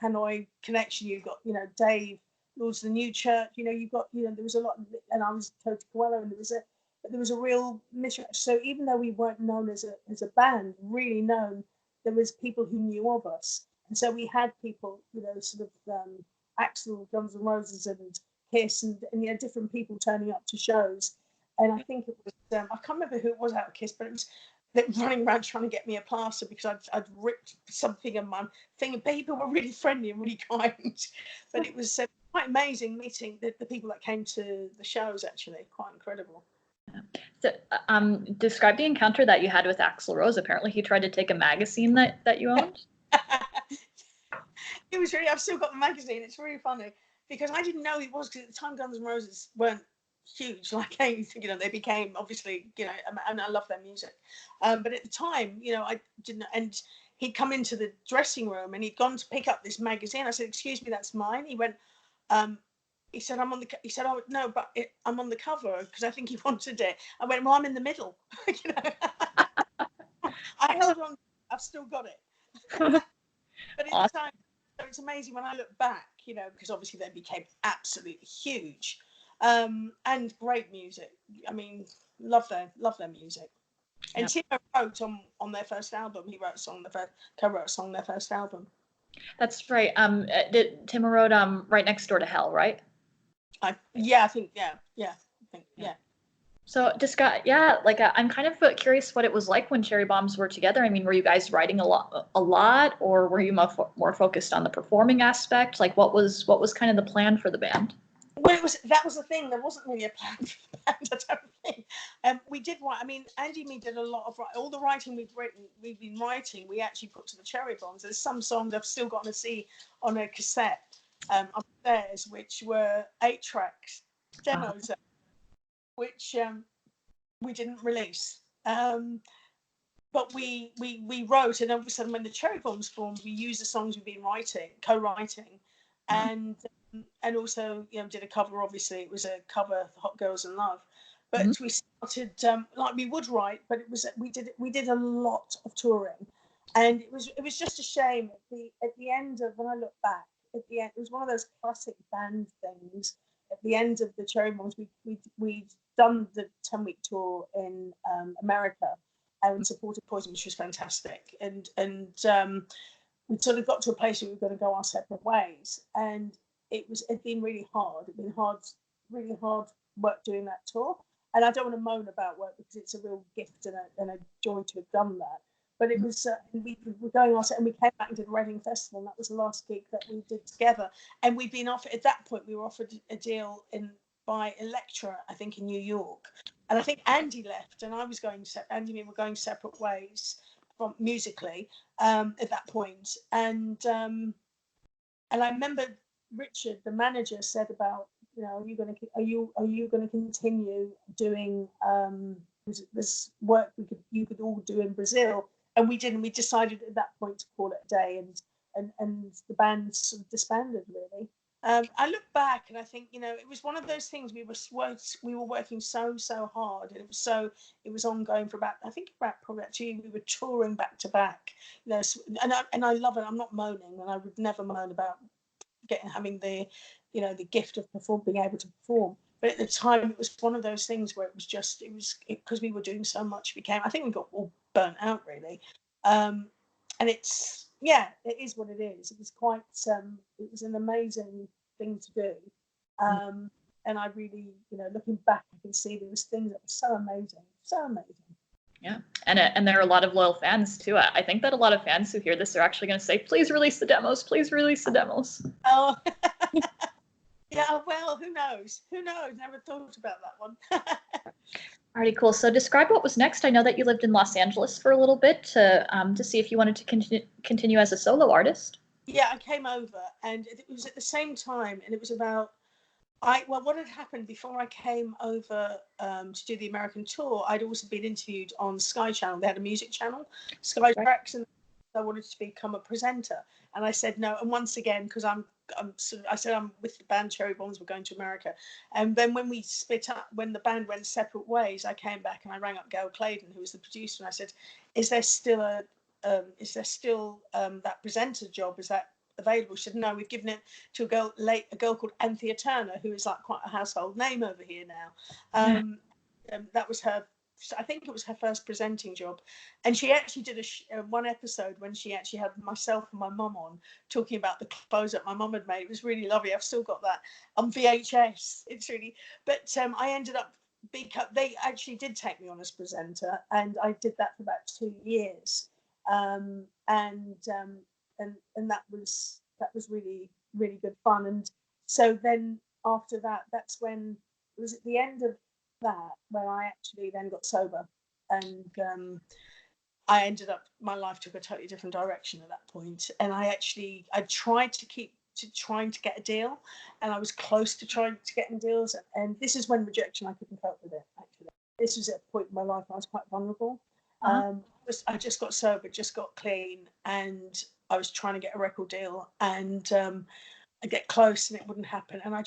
Hanoi connection. You've got Dave, Lords of the New Church. You've got there was a lot, and I was Toto Coelho, and there was a real mismatch. So even though we weren't known as a band, really known, there was people who knew of us, and so we had people, sort of Axl, Guns N' Roses, and Kiss, and different people turning up to shows. And I think it was I can't remember who it was out of Kiss, but it was running around trying to get me a plaster because I'd ripped something in my thing. And people were really friendly and really kind. But it was quite amazing meeting the people that came to the shows, actually. Quite incredible. So, describe the encounter that you had with Axl Rose. Apparently, he tried to take a magazine that you owned. It was really, I've still got the magazine. It's really funny because I didn't know it was, because at the time Guns N' Roses weren't huge like anything. They became, obviously, and I love their music. But at the time, I didn't, and he'd come into the dressing room and he'd gone to pick up this magazine. I said, "Excuse me, that's mine." He went, he said, he said, "Oh no, but I'm on the cover," because I think he wanted it. I went, "Well, I'm in the middle." I held on. I've still got it. But at the Awesome. time, so it's amazing when I look back, because obviously they became absolutely huge, and great music. I mean, love their music. And Yep. Timo wrote on their first album. He wrote a song, co-wrote a song on their first album. That's right. Did Tim wrote Right Next Door to Hell, right? I think yeah. I think Yeah. yeah. So just got, yeah, like I'm kind of curious what it was like when Cherry Bombs were together. I mean, were you guys writing a lot, or were you more focused on the performing aspect? Like what was kind of the plan for the band? Well, that was the thing. There wasn't really a plan for the band, I don't think. We did write. I mean, Andy and me did a lot of all the writing we've been writing. We actually put to the Cherry Bombs. There's some songs I've still got to see on a cassette upstairs, which were 8 tracks demos, which we didn't release. But we wrote, and all of a sudden, when the Cherry Bombs formed, we used the songs we've been co-writing, and also did a cover. Obviously, it was a cover, "Hot Girls in Love," Mhm. but we started like we would write, but we did a lot of touring, and it was just a shame at the end of, when I look back at the end, it was one of those classic band things. At the end of the Cherry Bombs, we'd done the 10-week tour in America and supported Poison, which was fantastic. And we sort of got to a place where we were going to go our separate ways. And it'd been really hard. It'd been really hard work doing that tour. And I don't want to moan about work because it's a real gift and a joy to have done that. But it was, we were going on, and we came back and did a Reading Festival, and that was the last gig that we did together. And we'd been offered, at that point, we were offered a deal by Elektra, I think, in New York. And I think Andy left, and Andy and me were going separate ways from musically at that point. And I remember Richard, the manager, said about, are you going to continue doing this work you could all do in Brazil? And we didn't. We decided at that point to call it a day, and the band sort of disbanded, really. I look back and I think, it was one of those things. We were working so hard, and it was ongoing for about probably 2 years. We were touring back to back, and I love it. I'm not moaning, and I would never moan about having the gift of being able to perform. But at the time, it was one of those things where because we were doing so much. I think we got all burnt out, really. And it is what it is. It was it was an amazing thing to do. And I really, looking back, I can see there was things that were so amazing, so amazing. Yeah, and there are a lot of loyal fans too. I think that a lot of fans who hear this are actually going to say, "Please release the demos. Please release the demos." Oh, yeah. Well, who knows? Who knows? Never thought about that one. Alrighty, cool. So describe what was next. I know that you lived in Los Angeles for a little bit to see if you wanted to continue as a solo artist. Yeah, I came over, and it was at the same time, and it was about what had happened before I came over to do the American tour. I'd also been interviewed on Sky Channel. They had a music channel, Sky Tracks, and I wanted to become a presenter. And I said no. And once again, because I said I'm with the band Cherry Bombs, we're going to America. And then when we split up, when the band went separate ways, I came back and I rang up Gail Claydon, who was the producer, and I said, "Is there still that presenter job? Is that available?" She said, "No, we've given it to a girl called Anita Turner, who is like quite a household name over here now." That was her. I think it was her first presenting job, and she actually did one episode when she actually had myself and my mum on talking about the clothes that my mum had made. It was really lovely. I've still got that on VHS. It's really, but I ended up they actually did take me on as presenter, and I did that for about 2 years, and that was really really good fun. And so then after that, that's when it was at the end of that where I actually then got sober, and I ended up, my life took a totally different direction at that point. And I tried to trying to get a deal, and I was close to trying to getting deals. And this is when rejection, I couldn't cope with it, actually. This was at a point in my life I was quite vulnerable. I just got sober, just got clean, and I was trying to get a record deal, and I get close and it wouldn't happen. And I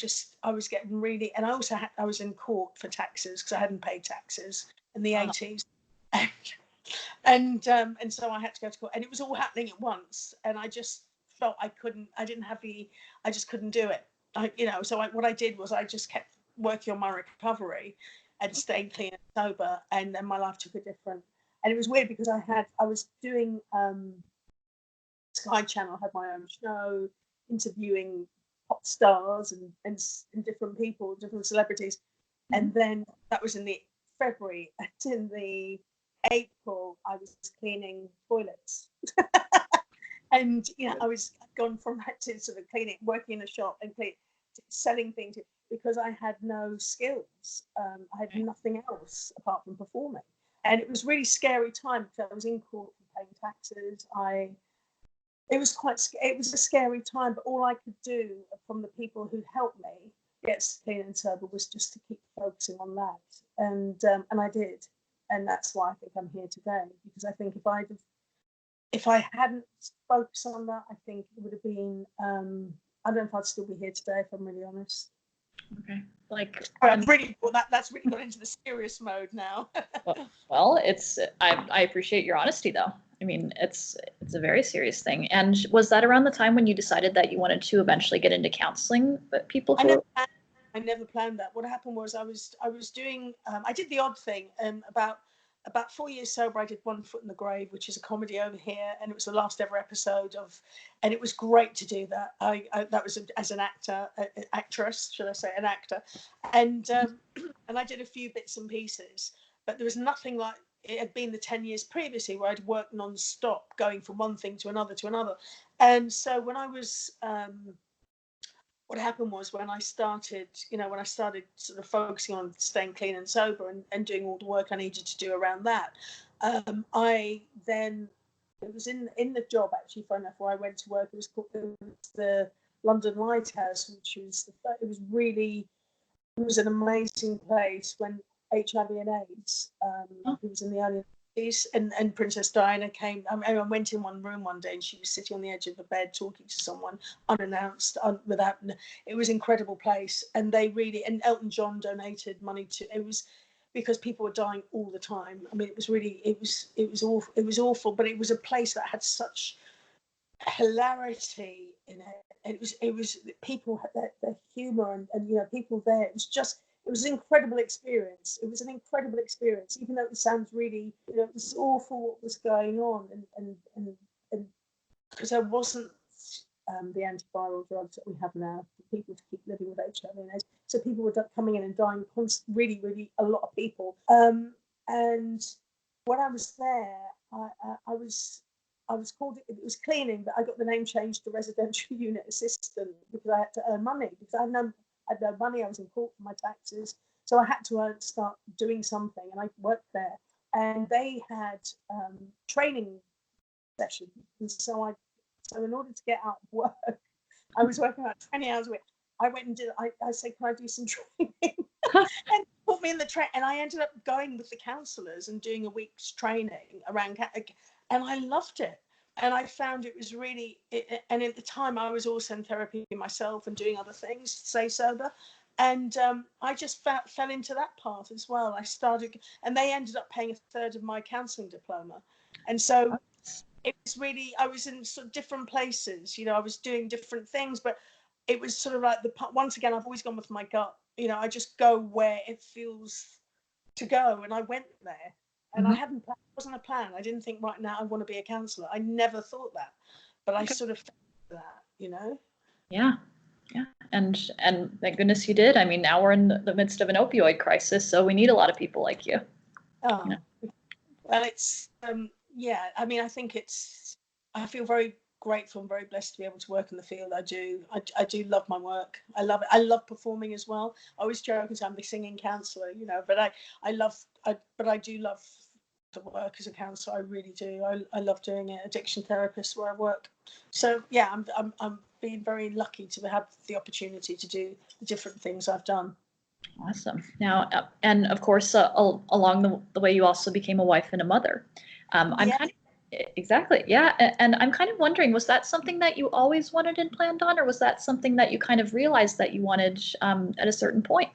was getting really, and I was in court for taxes because I hadn't paid taxes in the 80s. And so I had to go to court, and it was all happening at once. And I just felt I just couldn't do it. So what I did was I just kept working on my recovery and staying clean and sober. And then my life took a different, and it was weird because I was doing Sky Channel, had my own show, interviewing pop stars and different people, different celebrities. And then that was in the February, and in the April, I was cleaning toilets. And I was gone from that to sort of cleaning, working in a shop and selling things, because I had no skills. I had nothing else apart from performing, and it was really scary time because I was in court for paying taxes. It was a scary time, but all I could do from the people who helped me get clean and sober was just to keep focusing on that, and I did, and that's why I think I'm here today, because I think if I hadn't focused on that, I think it would have been, I don't know if I'd still be here today, if I'm really honest. Okay. Like, that's really got into the serious mode now. well, I appreciate your honesty though. I mean, it's a very serious thing. And was that around the time when you decided that you wanted to eventually get into counseling, but people who I never planned that. What happened was I was doing, I did the odd thing, about 4 years sober. I did One Foot in the Grave, which is a comedy over here, and it was the last ever episode and it was great to do that. That was as an actress, should I say, an actor, and and I did a few bits and pieces, but there was nothing like it had been the 10 years previously where I'd worked non-stop, going from one thing to another, and so when I was what happened was when I started sort of focusing on staying clean and sober and doing all the work I needed to do around that, I then, it was in the job actually, fun enough, where I went to work. It was the London Lighthouse, which was it was an amazing place when HIV and AIDS, it was in the early 90s, and Princess Diana came. I went in one room one day and she was sitting on the edge of the bed talking to someone unannounced, without. It was an incredible place, and and Elton John donated money to. It was because people were dying all the time. I mean, it was awful, but it was a place that had such hilarity in it. It was people had their humor and people there. It was an incredible experience. It was an incredible experience, even though it sounds really, it was awful what was going on, and because there wasn't the antiviral drugs that we have now for people to keep living with HIV and AIDS. So people were coming in and dying really, really, a lot of people. And when I was there, I was called, it was cleaning, but I got the name changed to residential unit assistant because I had to earn money, because I had no money. I was in court for my taxes, so I had to start doing something, and I worked there. And they had training sessions, and so in order to get out of work, I was working about 20 hours a week. I went and I said, can I do some training? And put me in the train, and I ended up going with the counsellors and doing a week's training around, and I loved it. And I found it was really, and at the time I was also in therapy myself and doing other things to stay sober. And I just fell into that path as well. I started, and they ended up paying a third of my counselling diploma. And so it was really, I was in sort of different places, I was doing different things, but it was sort of like once again, I've always gone with my gut. I just go where it feels to go. And I went there. And I hadn't, it wasn't a plan. I didn't think right now I want to be a counsellor. I never thought that, but I sort of felt that, Yeah. And thank goodness you did. I mean, now we're in the midst of an opioid crisis, so we need a lot of people like you. Oh, well, it's, yeah, I mean, I think I feel very grateful and very blessed to be able to work in the field I do. I do love my work. I love it. I love performing as well. I always joke and say I'm the singing counsellor, but I do love the work as a counsellor. I really do. I love doing it. Addiction therapist where I work. So yeah, I'm being very lucky to have the opportunity to do the different things I've done. Awesome. Now, and of course, along the way, you also became a wife and a mother. I'm kind of, exactly, yeah. And I'm kind of wondering, was that something that you always wanted and planned on, or was that something that you kind of realized that you wanted at a certain point?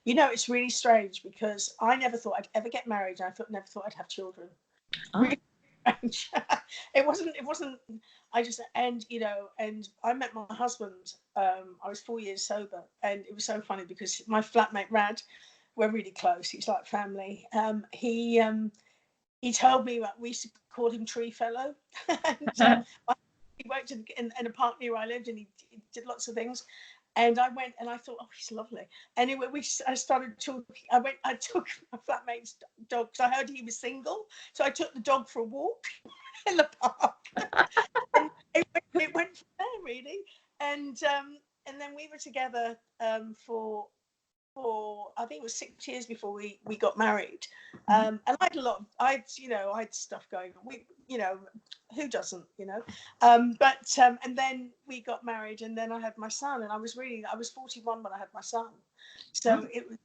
It's really strange because I never thought I'd ever get married, and never thought I'd have children. Oh. Really strange. It wasn't. I just and I met my husband. I was 4 years sober, and it was so funny because my flatmate Rad, we're really close. He's like family. He told me that we used to call him Tree Fellow. And, he worked in a park near where I lived, and he did lots of things. And I went and I thought, oh, he's lovely. Anyway, I started talking. I took my flatmate's dog because I heard he was single. So I took the dog for a walk in the park. And it went from there, really. And then we were together for I think it was 6 years before we got married. And I had I had stuff going on. Who doesn't, and then we got married, and then I had my son, and I was 41 when I had my son. So it was,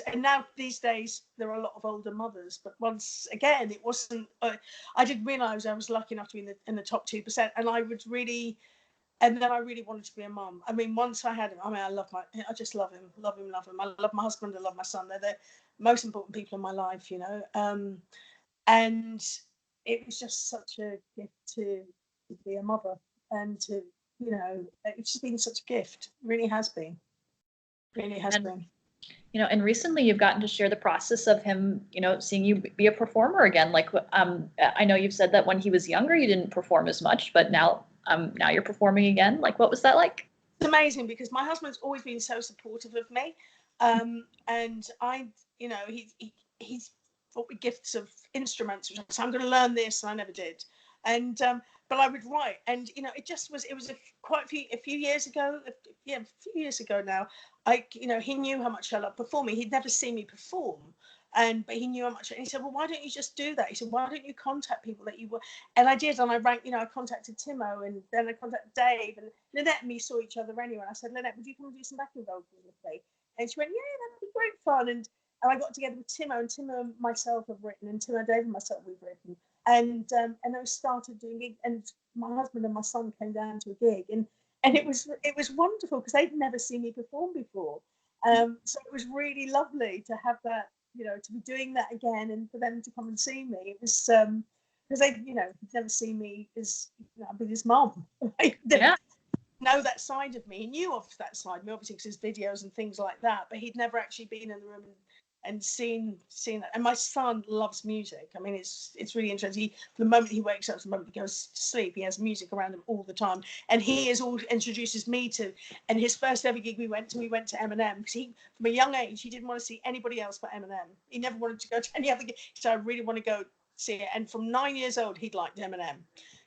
and now these days there are a lot of older mothers, but once again, it wasn't, I didn't realize I was lucky enough to be in the top 2%. And then I really wanted to be a mum. I mean, once I had him, I just love him. I love my husband, I love my son. They're the most important people in my life, and it was just such a gift to be a mother, and to, it's just been such a gift. It really has been. Been. And recently you've gotten to share the process of him, seeing you be a performer again. Like, I know you've said that when he was younger, you didn't perform as much, but now you're performing again. Like, what was that like? It's amazing because my husband's always been so supportive of me. And he's brought me gifts of instruments, which I said, I'm going to learn this, and I never did. And but I would write, and it was quite a few years ago. A few years ago now. He knew how much I loved performing. He'd never seen me perform, but he knew how much. And he said, well, why don't you just do that? He said, why don't you contact people that you were? And I did, and I contacted Timo, and then I contacted Dave, and Lynette and me saw each other anyway. I said, Lynette, would you come and do some backing vocals with me? And she went, yeah, that'd be great fun. And I got together with Timo, and Timo and myself have written, and Timo, Dave and myself, we've written. And I started doing gigs, and my husband and my son came down to a gig, and it was wonderful because they'd never seen me perform before. So it was really lovely to have that, to be doing that again, and for them to come and see me. It was because they'd never seen me as I'd be this mom. Yeah. Know that side of me. He knew of that side of me, obviously, because his videos and things like that, but he'd never actually been in the room and seen that. And my son loves music. I mean, it's really interesting. From the moment he wakes up to the moment he goes to sleep, he has music around him all the time. And he introduces me to, and his first ever gig we went to Eminem, because from a young age, he didn't want to see anybody else but Eminem. He never wanted to go to any other gig. So I really want to go see it. And from 9 years old, he'd liked Eminem.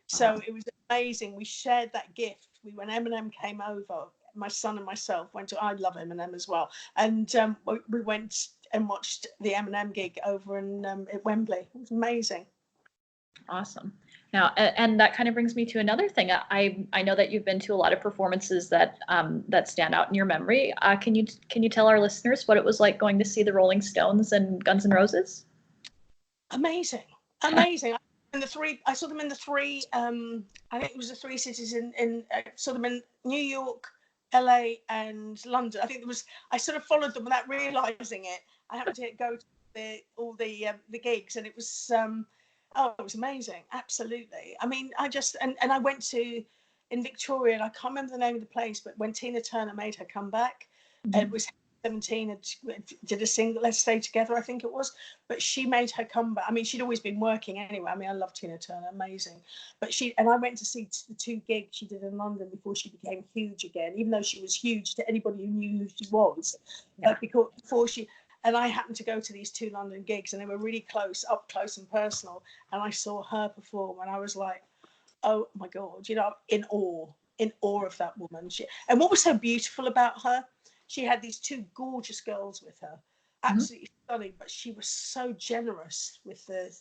So it was amazing. We shared that gift. When Eminem came over, my son and myself went to, I love Eminem as well. And we went and watched the Eminem gig over at Wembley. It was amazing. Awesome. Now, and that kind of brings me to another thing. I know that you've been to a lot of performances that stand out in your memory. Can you tell our listeners what it was like going to see the Rolling Stones and Guns N' Roses? Amazing. I saw them in the three. I think it was the three cities saw them in New York, LA, and London. I think I sort of followed them without realizing it. I happened to go to all the gigs, and it was it was amazing. Absolutely. I mean, and I went to in Victoria, and I can't remember the name of the place, but when Tina Turner made her comeback, it was 17 and did a single, Let's Stay Together, I think it was, but she made her comeback. I mean, she'd always been working anyway. I mean, I love Tina Turner, amazing. But I went to see the 2 gigs she did in London before she became huge again, even though she was huge to anybody who knew who she was. Yeah. And I happened to go to these 2 London gigs, and they were really up close and personal. And I saw her perform, and I was like, oh my God, in awe of that woman. And what was so beautiful about her, she had these 2 gorgeous girls with her, absolutely stunning, but she was so generous with the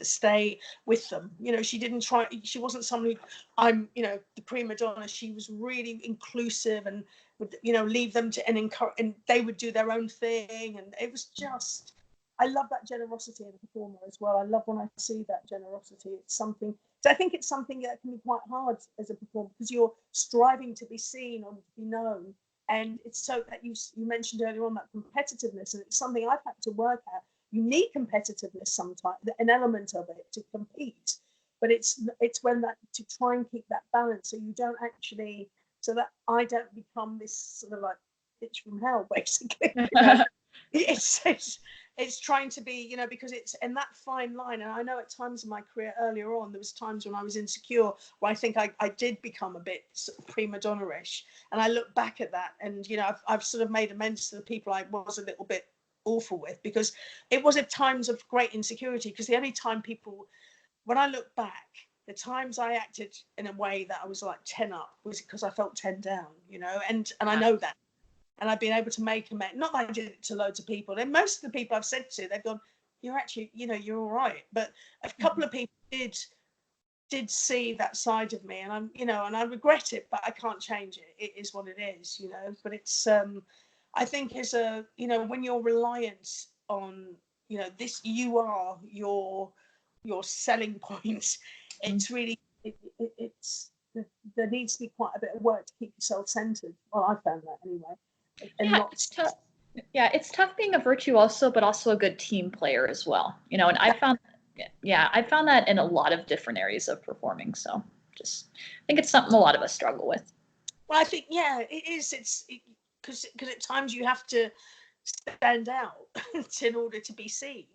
stay with them. She wasn't somebody, I'm, the prima donna. She was really inclusive and would, leave them to and encourage, and they would do their own thing. And it was just, I love that generosity in a performer as well. I love when I see that generosity. It's something, so I think it's something that can be quite hard as a performer, because you're striving to be seen or to be known. And it's so that you mentioned earlier on that competitiveness, and it's something I've had to work at. You need competitiveness sometimes, an element of it to compete, but it's when that, to try and keep that balance, so you don't actually, so that I don't become this sort of like bitch from hell, basically. It's it's trying to be, you know, because it's in that fine line. And I know at times in my career earlier on, there was times when I was insecure, where I think I did become a bit sort of prima donna-ish. And I look back at that, and, you know, I've sort of made amends to the people I was a little bit awful with, because it was at times of great insecurity. Because the only time people, when I look back, the times I acted in a way that I was like 10 up was because I felt 10 down, you know, and I know that. And I've been able to make amends. Not that I did it to loads of people. And most of the people I've said to, they've gone, you're actually, you know, you're all right. But a couple of people did see that side of me, and I'm, you know, and I regret it, but I can't change it. It is what it is, you know. But it's, I think as a, you know, when you're reliant on, you know, this, you are your selling points. It's really, it's, there needs to be quite a bit of work to keep yourself centered. Well, I found that anyway. And Yeah, not it's tough. Yeah, it's tough being a virtue also, but also a good team player as well. You know, and I found that in a lot of different areas of performing. So just I think it's something a lot of us struggle with. well, I think, yeah, it is. It's because at times you have to stand out in order to be seen,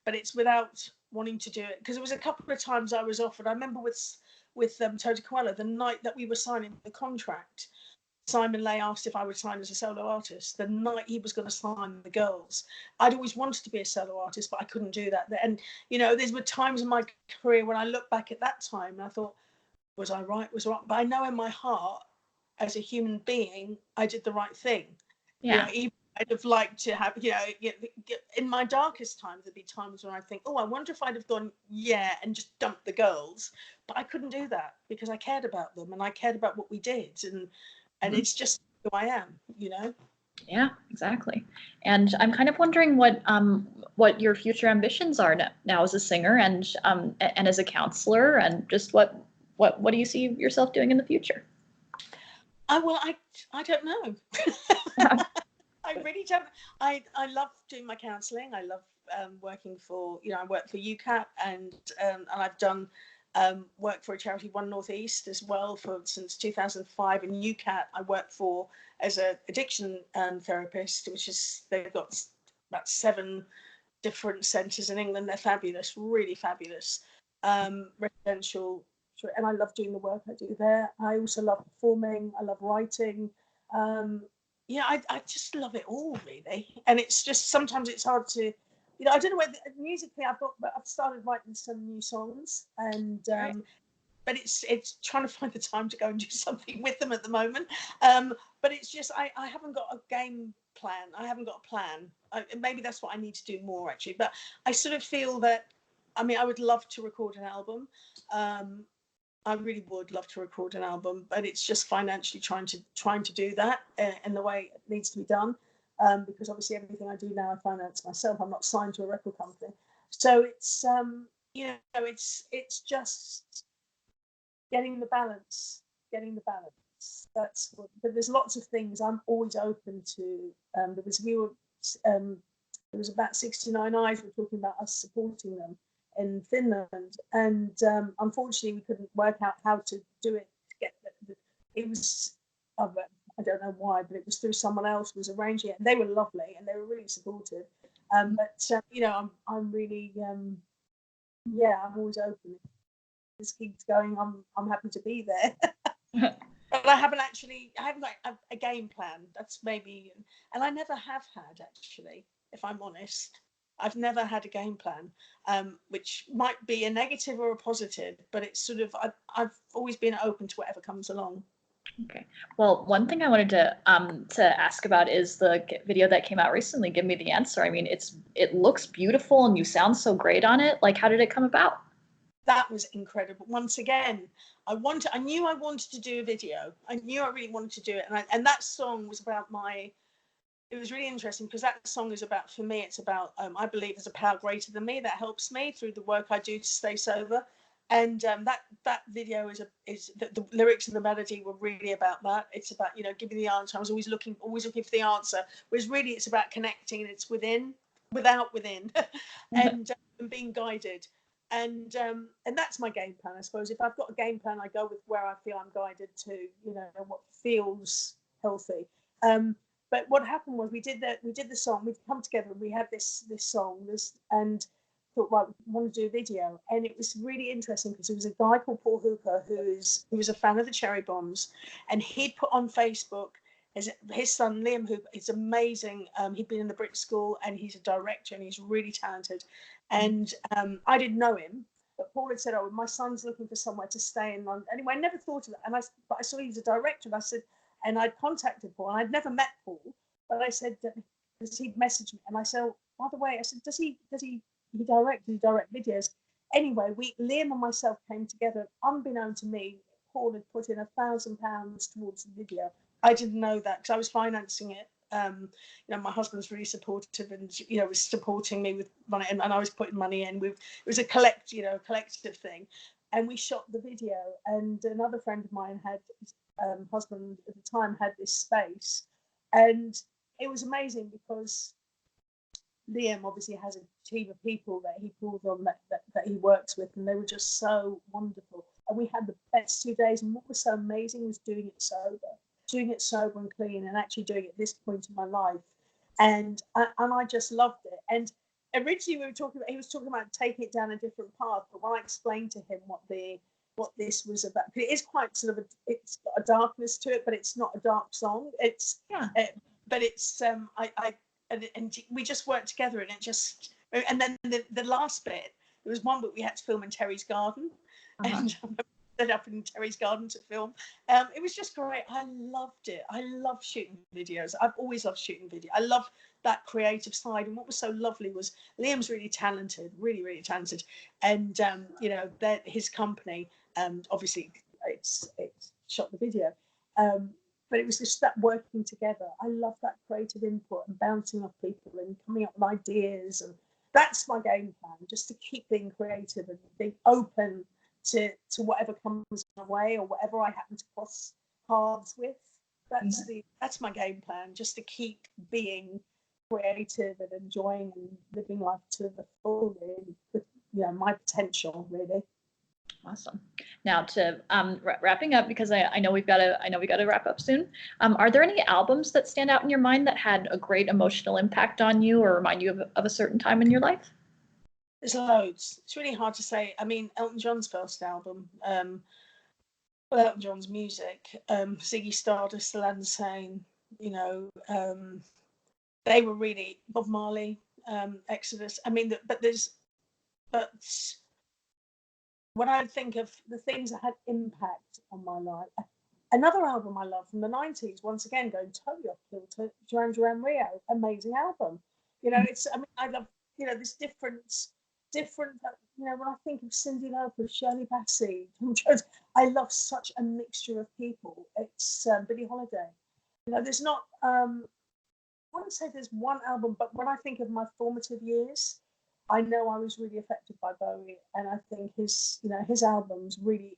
but it's without wanting to do it. Because there was a couple of times I was offered. I remember with Toto Coelho, the night that we were signing the contract, Simon Lay asked if I would sign as a solo artist. The night he was going to sign the girls, I'd always wanted to be a solo artist, but I couldn't do that. And, you know, there were times in my career when I look back at that time and I thought, was I right? Was I right? But I know in my heart, as a human being, I did the right thing. You know, Yeah. even I'd have liked to have, you know, in my darkest times, there'd be times when I think, oh, I wonder if I'd have gone, yeah, and just dumped the girls. But I couldn't do that because I cared about them and I cared about what we did. And it's just who I am, you know. Yeah, exactly. And I'm kind of wondering what your future ambitions are now as a singer and as a counselor, and just what do you see yourself doing in the future? I don't know. I really don't. I love doing my counselling. I love working for, you know, I work for UCAT, and I've done work for a charity, One North East, as well since 2005. And UCAT I work for as an addiction therapist, which is, they've got about 7 different centres in England. They're fabulous, really fabulous, residential. And I love doing the work I do there. I also love performing. I love writing. Um, yeah, I just love it all, really. And it's just, sometimes it's hard to, you know, I don't know whether musically I've started writing some new songs, and Right. but it's trying to find the time to go and do something with them at the moment. But it's just, I haven't got a game plan. I haven't got a plan. Maybe that's what I need to do more, actually. But I sort of feel that, I mean, I would love to record an album. I really would love to record an album, but it's just financially trying to do that in the way it needs to be done. Because obviously everything I do now I finance myself. I'm not signed to a record company, so it's you know, it's just getting the balance. That's what, but there's lots of things I'm always open to. Um, there was about 69 Eyes were talking about us supporting them in Finland, and unfortunately we couldn't work out how to do it. It was, I don't know why, but it was through someone else who was arranging it, and they were lovely and they were really supportive. But you know, I'm really yeah, I'm always open. This keeps going. I'm happy to be there. But I haven't got a game plan. That's maybe, and I never have had, actually, if I'm honest. I've never had a game plan, which might be a negative or a positive, but it's sort of, I've always been open to whatever comes along. Okay. Well, one thing I wanted to ask about is the video that came out recently, Give Me the Answer. I mean, it looks beautiful and you sound so great on it. Like, how did it come about? That was incredible. Once again, I knew I wanted to do a video. I knew I really wanted to do it. And that song was about it was really interesting because that song is about, for me, it's about, I believe there's a power greater than me that helps me through the work I do to stay sober. And that video is the lyrics and the melody were really about that. It's about, you know, give me the answer. I was always looking for the answer. Whereas really it's about connecting, and it's within, and being guided. And that's my game plan, I suppose. If I've got a game plan, I go with where I feel I'm guided to, you know, what feels healthy. But what happened was we did the song, we'd come together and we had this song, and thought, right, we want to do a video. And it was really interesting because there was a guy called Paul Hooper who was a fan of the Cherry Bombs, and he'd put on Facebook his son Liam Hooper is amazing. He'd been in the Brit School and he's a director and he's really talented. And I didn't know him, but Paul had said, "Oh, my son's looking for somewhere to stay in London." Anyway, I never thought of it, but I saw he was a director, and I said, and I'd contacted Paul, and I'd never met Paul, but I said, because he'd messaged me, and I said, oh, by the way, I said, does he direct videos? Anyway, Liam and myself came together. Unbeknown to me, Paul had put in £1,000 towards the video. I didn't know that because I was financing it. My husband's really supportive, and was supporting me with money, and I was putting money in. It was a collective thing, and we shot the video. And another friend of mine had husband at the time had this space, and it was amazing because Liam obviously has a team of people that he pulls on that he works with, and they were just so wonderful. And we had the best 2 days. And what was so amazing was doing it sober and clean, and actually doing it at this point in my life. And I just loved it. And originally he was talking about taking it down a different path, but when I explained to him what this was about, it is quite sort of it's got a darkness to it, but it's not a dark song. It's but it's and we just worked together, and it just, and then the last bit, there was one bit we had to film in Terry's garden, and set up in Terry's garden to film. It was just great. I loved it. I love shooting videos. I've always loved shooting video. I love that creative side. And what was so lovely was Liam's really talented, really talented, and his company, obviously it's shot the video, but it was just that working together. I love that creative input and bouncing off people and coming up with ideas, and that's my game plan, just to keep being creative and being open to whatever comes my way or whatever I happen to cross paths with. That's my game plan, just to keep being creative and enjoying and living life to the full, really, with my potential, really. Awesome. Now to wrapping up, because I know we got to wrap up soon. Are there any albums that stand out in your mind that had a great emotional impact on you or remind you of a certain time in your life? There's loads. It's really hard to say. I mean, Elton John's first album, Elton John's music, Ziggy Stardust, Alain Sane, they were really, Bob Marley, Exodus. I mean, but when I think of the things that had impact on my life, another album I love from the 90s, once again, going totally off kilter, Duran Duran Rio, amazing album. I love, there's different, when I think of Cyndi Lauper, Shirley Bassey, I love such a mixture of people. It's Billie Holiday. There's not, I wouldn't say there's one album, but when I think of my formative years, I know I was really affected by Bowie, and I think his albums really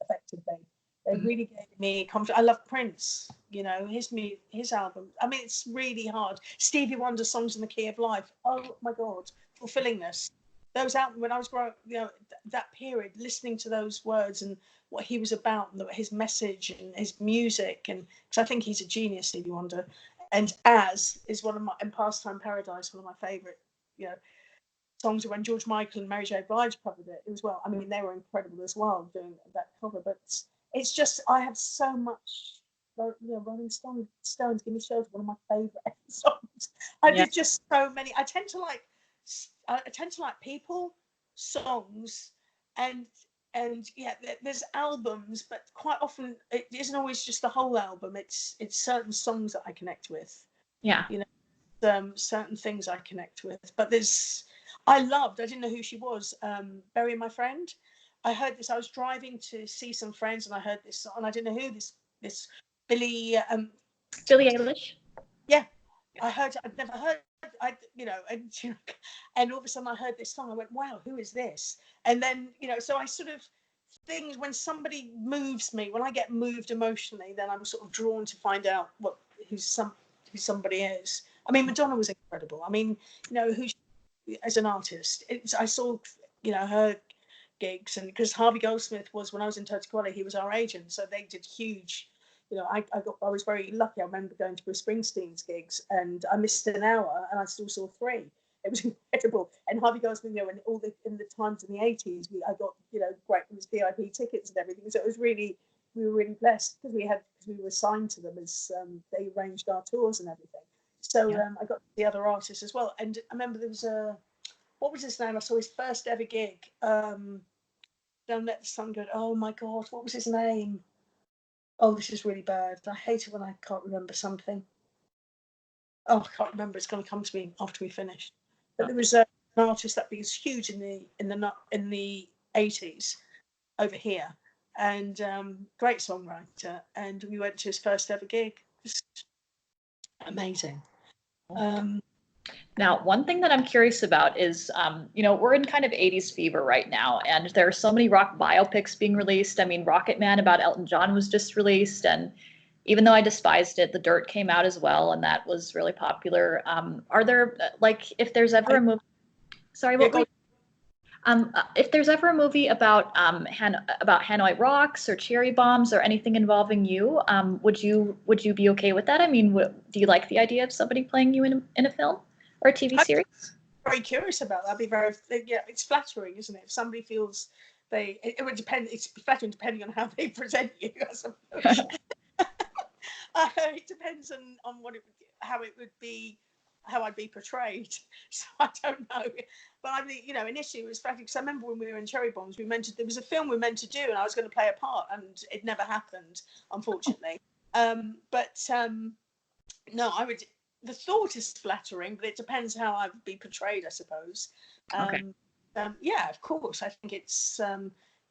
affected me. They really gave me comfort. I love Prince, his album. I mean, it's really hard. Stevie Wonder, Songs in the Key of Life. Oh my God, Fulfillingness. Those albums, when I was growing up, that period, listening to those words and what he was about, and his message and his music, and because I think he's a genius, Stevie Wonder. And As is one of my, and Pastime Paradise, one of my favourite, songs. When George Michael and Mary J. Blige covered it as well. I mean, they were incredible as well doing that cover. But it's just, I have so much. Rolling Stones, Give Me Shelter, one of my favourite songs. There's just so many. I tend to like people, songs, and there's albums, but quite often it isn't always just the whole album. It's certain songs that I connect with. Yeah. Certain things I connect with. But I didn't know who she was. Bury My Friend. I heard this. I was driving to see some friends, and I heard this song, and I didn't know who this Billie Eilish. Yeah, I'd never heard. And all of a sudden I heard this song. I went, wow, who is this? And then so I sort of things, when somebody moves me, when I get moved emotionally, then I'm sort of drawn to find out who somebody is. I mean, Madonna was incredible. I mean, who as an artist, I saw her gigs, and because Harvey Goldsmith was, when I was in Total Quality, he was our agent, so they did huge I was very lucky. I remember going to Bruce Springsteen's gigs, and I missed an hour, and I still saw 3. It was incredible. And Harvey Gosling, and in the times in the 80s, I got great, it was VIP tickets and everything. So it was really, we were really blessed because we were signed to them as they arranged our tours and everything. So I got the other artists as well. And I remember there was what was his name? I saw his first ever gig. Don't Let the Sun Go. Oh my God, what was his name? Oh, this is really bad. I hate it when I can't remember something. Oh, I can't remember. It's going to come to me after we finish. But there was an artist that was huge in the 80s over here, and great songwriter. And we went to his first ever gig. Just amazing. Now, one thing that I'm curious about is, we're in kind of 80s fever right now, and there are so many rock biopics being released. I mean, Rocket Man about Elton John was just released, and even though I despised it, The Dirt came out as well, and that was really popular. Are there, if there's ever a movie, sorry, what were if there's ever a movie about about Hanoi Rocks or cherry bombs or anything involving you, would you be okay with that? I mean, do you like the idea of somebody playing you in a film or a TV series? I'm very curious about that. I'd be very, it's flattering, isn't it? If somebody feels it would depend. It's flattering depending on how they present you, I suppose. It depends on how it would be, how I'd be portrayed. So I don't know. But I mean, initially it was flattering because I remember when we were in Cherry Bombs, there was a film we were meant to do, and I was going to play a part, and it never happened, unfortunately. No, I would. The thought is flattering, but it depends how I would be portrayed, I suppose. Okay. Yeah, of course. I think it's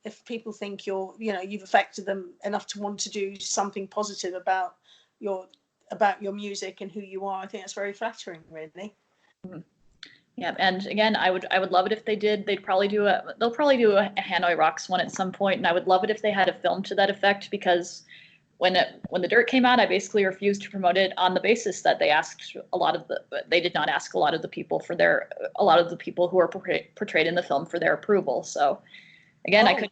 if people think you've affected them enough to want to do something positive about your music and who you are, I think that's very flattering, really. Mm-hmm. Yeah, and again, I would love it if they did. They'll probably do a Hanoi Rocks one at some point, and I would love it if they had a film to that effect, because when The Dirt came out, I basically refused to promote it on the basis that they did not ask a lot of the people who were portrayed in the film for their approval. So again, I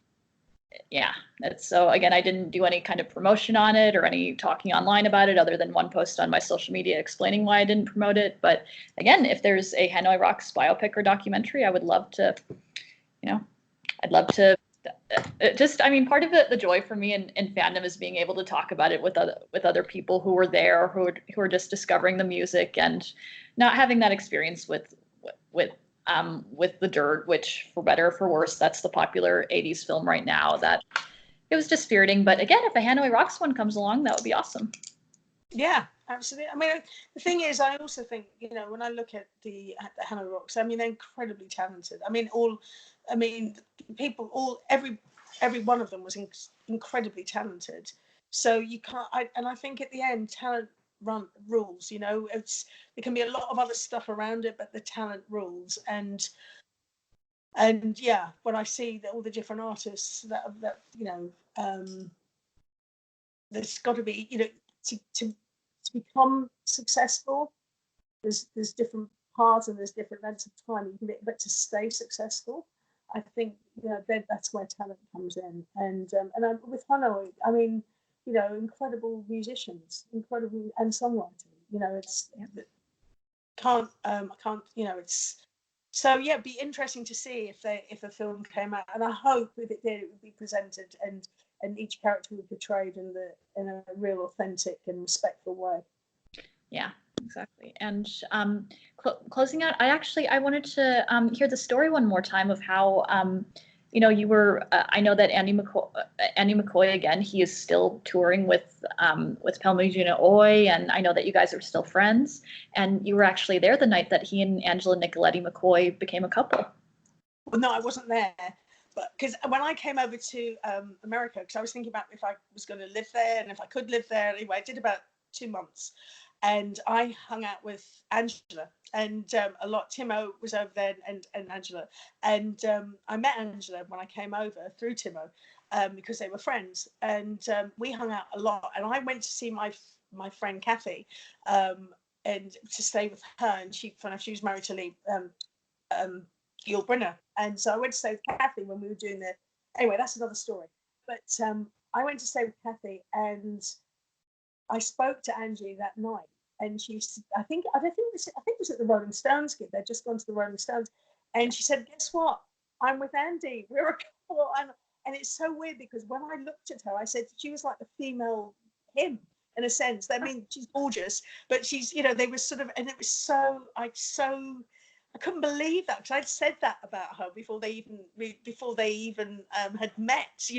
didn't do any kind of promotion on it or any talking online about it other than one post on my social media explaining why I didn't promote it. But again, if there's a Hanoi Rocks biopic or documentary, I would love to, part of the joy for me in fandom is being able to talk about it with other people who were there, who are just discovering the music, and not having that experience with The Dirt, which, for better or for worse, that's the popular 80s film right now. That it was dispiriting. But again, if a Hanoi Rocks one comes along, that would be awesome. Yeah, absolutely. I mean, the thing is, I also think, when I look at the Hanoi Rocks, I mean, they're incredibly talented. I mean, every one of them was incredibly talented. So you can't, I think at the end, talent rules. There can be a lot of other stuff around it, but the talent rules. And yeah, when I see all the different artists that there's got to be, to become successful, there's different paths and there's different lengths of time, but to stay successful, I think that's where talent comes in. And with Hanoi, I mean, incredible musicians, incredible, and songwriting. It's it's. So yeah, it'd be interesting to see if a film came out, and I hope if it did, it would be presented and each character would be portrayed in a real, authentic, and respectful way. Yeah, exactly. And closing out, I wanted to hear the story one more time of how you were. I know that Andy McCoy again. He is still touring with Palmagina Oi, and I know that you guys are still friends. And you were actually there the night that he and Angela Nicoletti McCoy became a couple. Well, no, I wasn't there, but because when I came over to America, because I was thinking about if I was going to live there and if I could live there. Anyway, I did about 2 months, and I hung out with Angela and a lot. Timo was over there, and Angela, and I met Angela when I came over through Timo, because they were friends, and we hung out a lot. And I went to see my friend Kathy, and to stay with her, and she was married to Lee. Gil Brynner, and so I went to stay with Kathy when we were doing anyway, that's another story. But I went to stay with Kathy, and I spoke to Angie that night, and I don't think it was at the Rolling Stones gig. They'd just gone to the Rolling Stones, and she said, "Guess what? I'm with Andy. We're a couple." And it's so weird because when I looked at her, I said she was like the female him in a sense. I mean, she's gorgeous, but she's, they were sort of, and it was I couldn't believe that, because I'd said that about her before they even had met,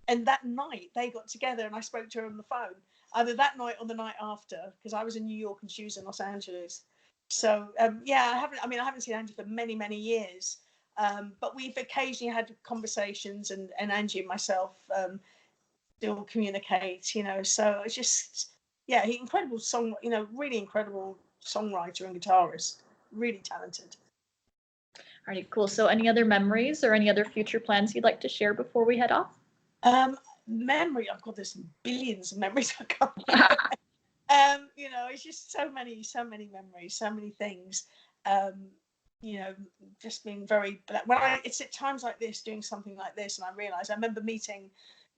and that night they got together, and I spoke to her on the phone, either that night or the night after, because I was in New York and she was in Los Angeles. So I haven't seen Angie for many, many years, but we've occasionally had conversations, and Angie and myself still communicate, so it's just, incredible really incredible songwriter and guitarist, really talented. Alrighty, cool. So any other memories or any other future plans you'd like to share before we head off? Memory, I've got this billions of memories I can't it's just so many memories, so many things. Just being very, it's at times like this, doing something like this, and I remember meeting,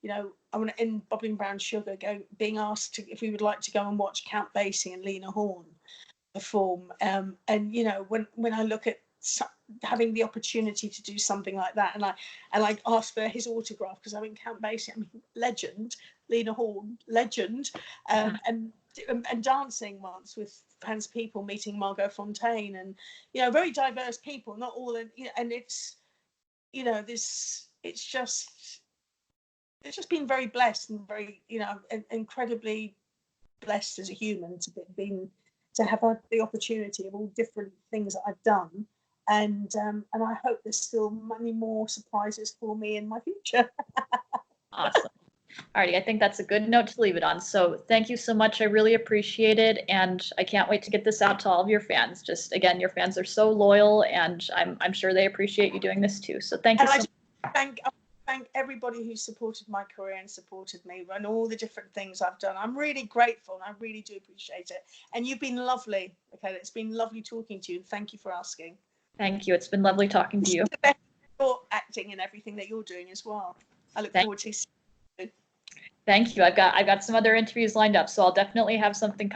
in Bubbling Brown Sugar, being asked if we would like to go and watch Count Basie and Lena Horne perform, and when I look at having the opportunity to do something like that, and I asked for his autograph, because Count Basie, legend, Lena Horne, legend, and dancing once with Hans People, meeting Margot Fontaine, and very diverse people, not all, and it's it's just been very blessed, and very incredibly blessed as a human to have had the opportunity of all different things that I've done, and I hope there's still many more surprises for me in my future. Awesome. Alrighty, I think that's a good note to leave it on. So thank you so much. I really appreciate it, and I can't wait to get this out to all of your fans. Just again, your fans are so loyal, and I'm sure they appreciate you doing this too. So thank you so much. I thank everybody who supported my career and supported me and all the different things I've done. I'm really grateful, and I really do appreciate it. And you've been lovely. Okay, it's been lovely talking to you. Thank you for asking. Thank you. It's been lovely talking to you. For acting and everything that you're doing as well. I look forward to seeing you. Thank you. I've got some other interviews lined up, so I'll definitely have something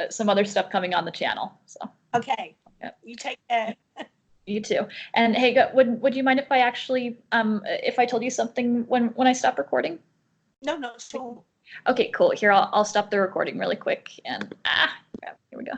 some other stuff coming on the channel. So okay, You take care. You too. And hey, would you mind if I actually if I told you something when I stop recording? No, not at all. Okay, cool. Here, I'll stop the recording really quick, and here we go.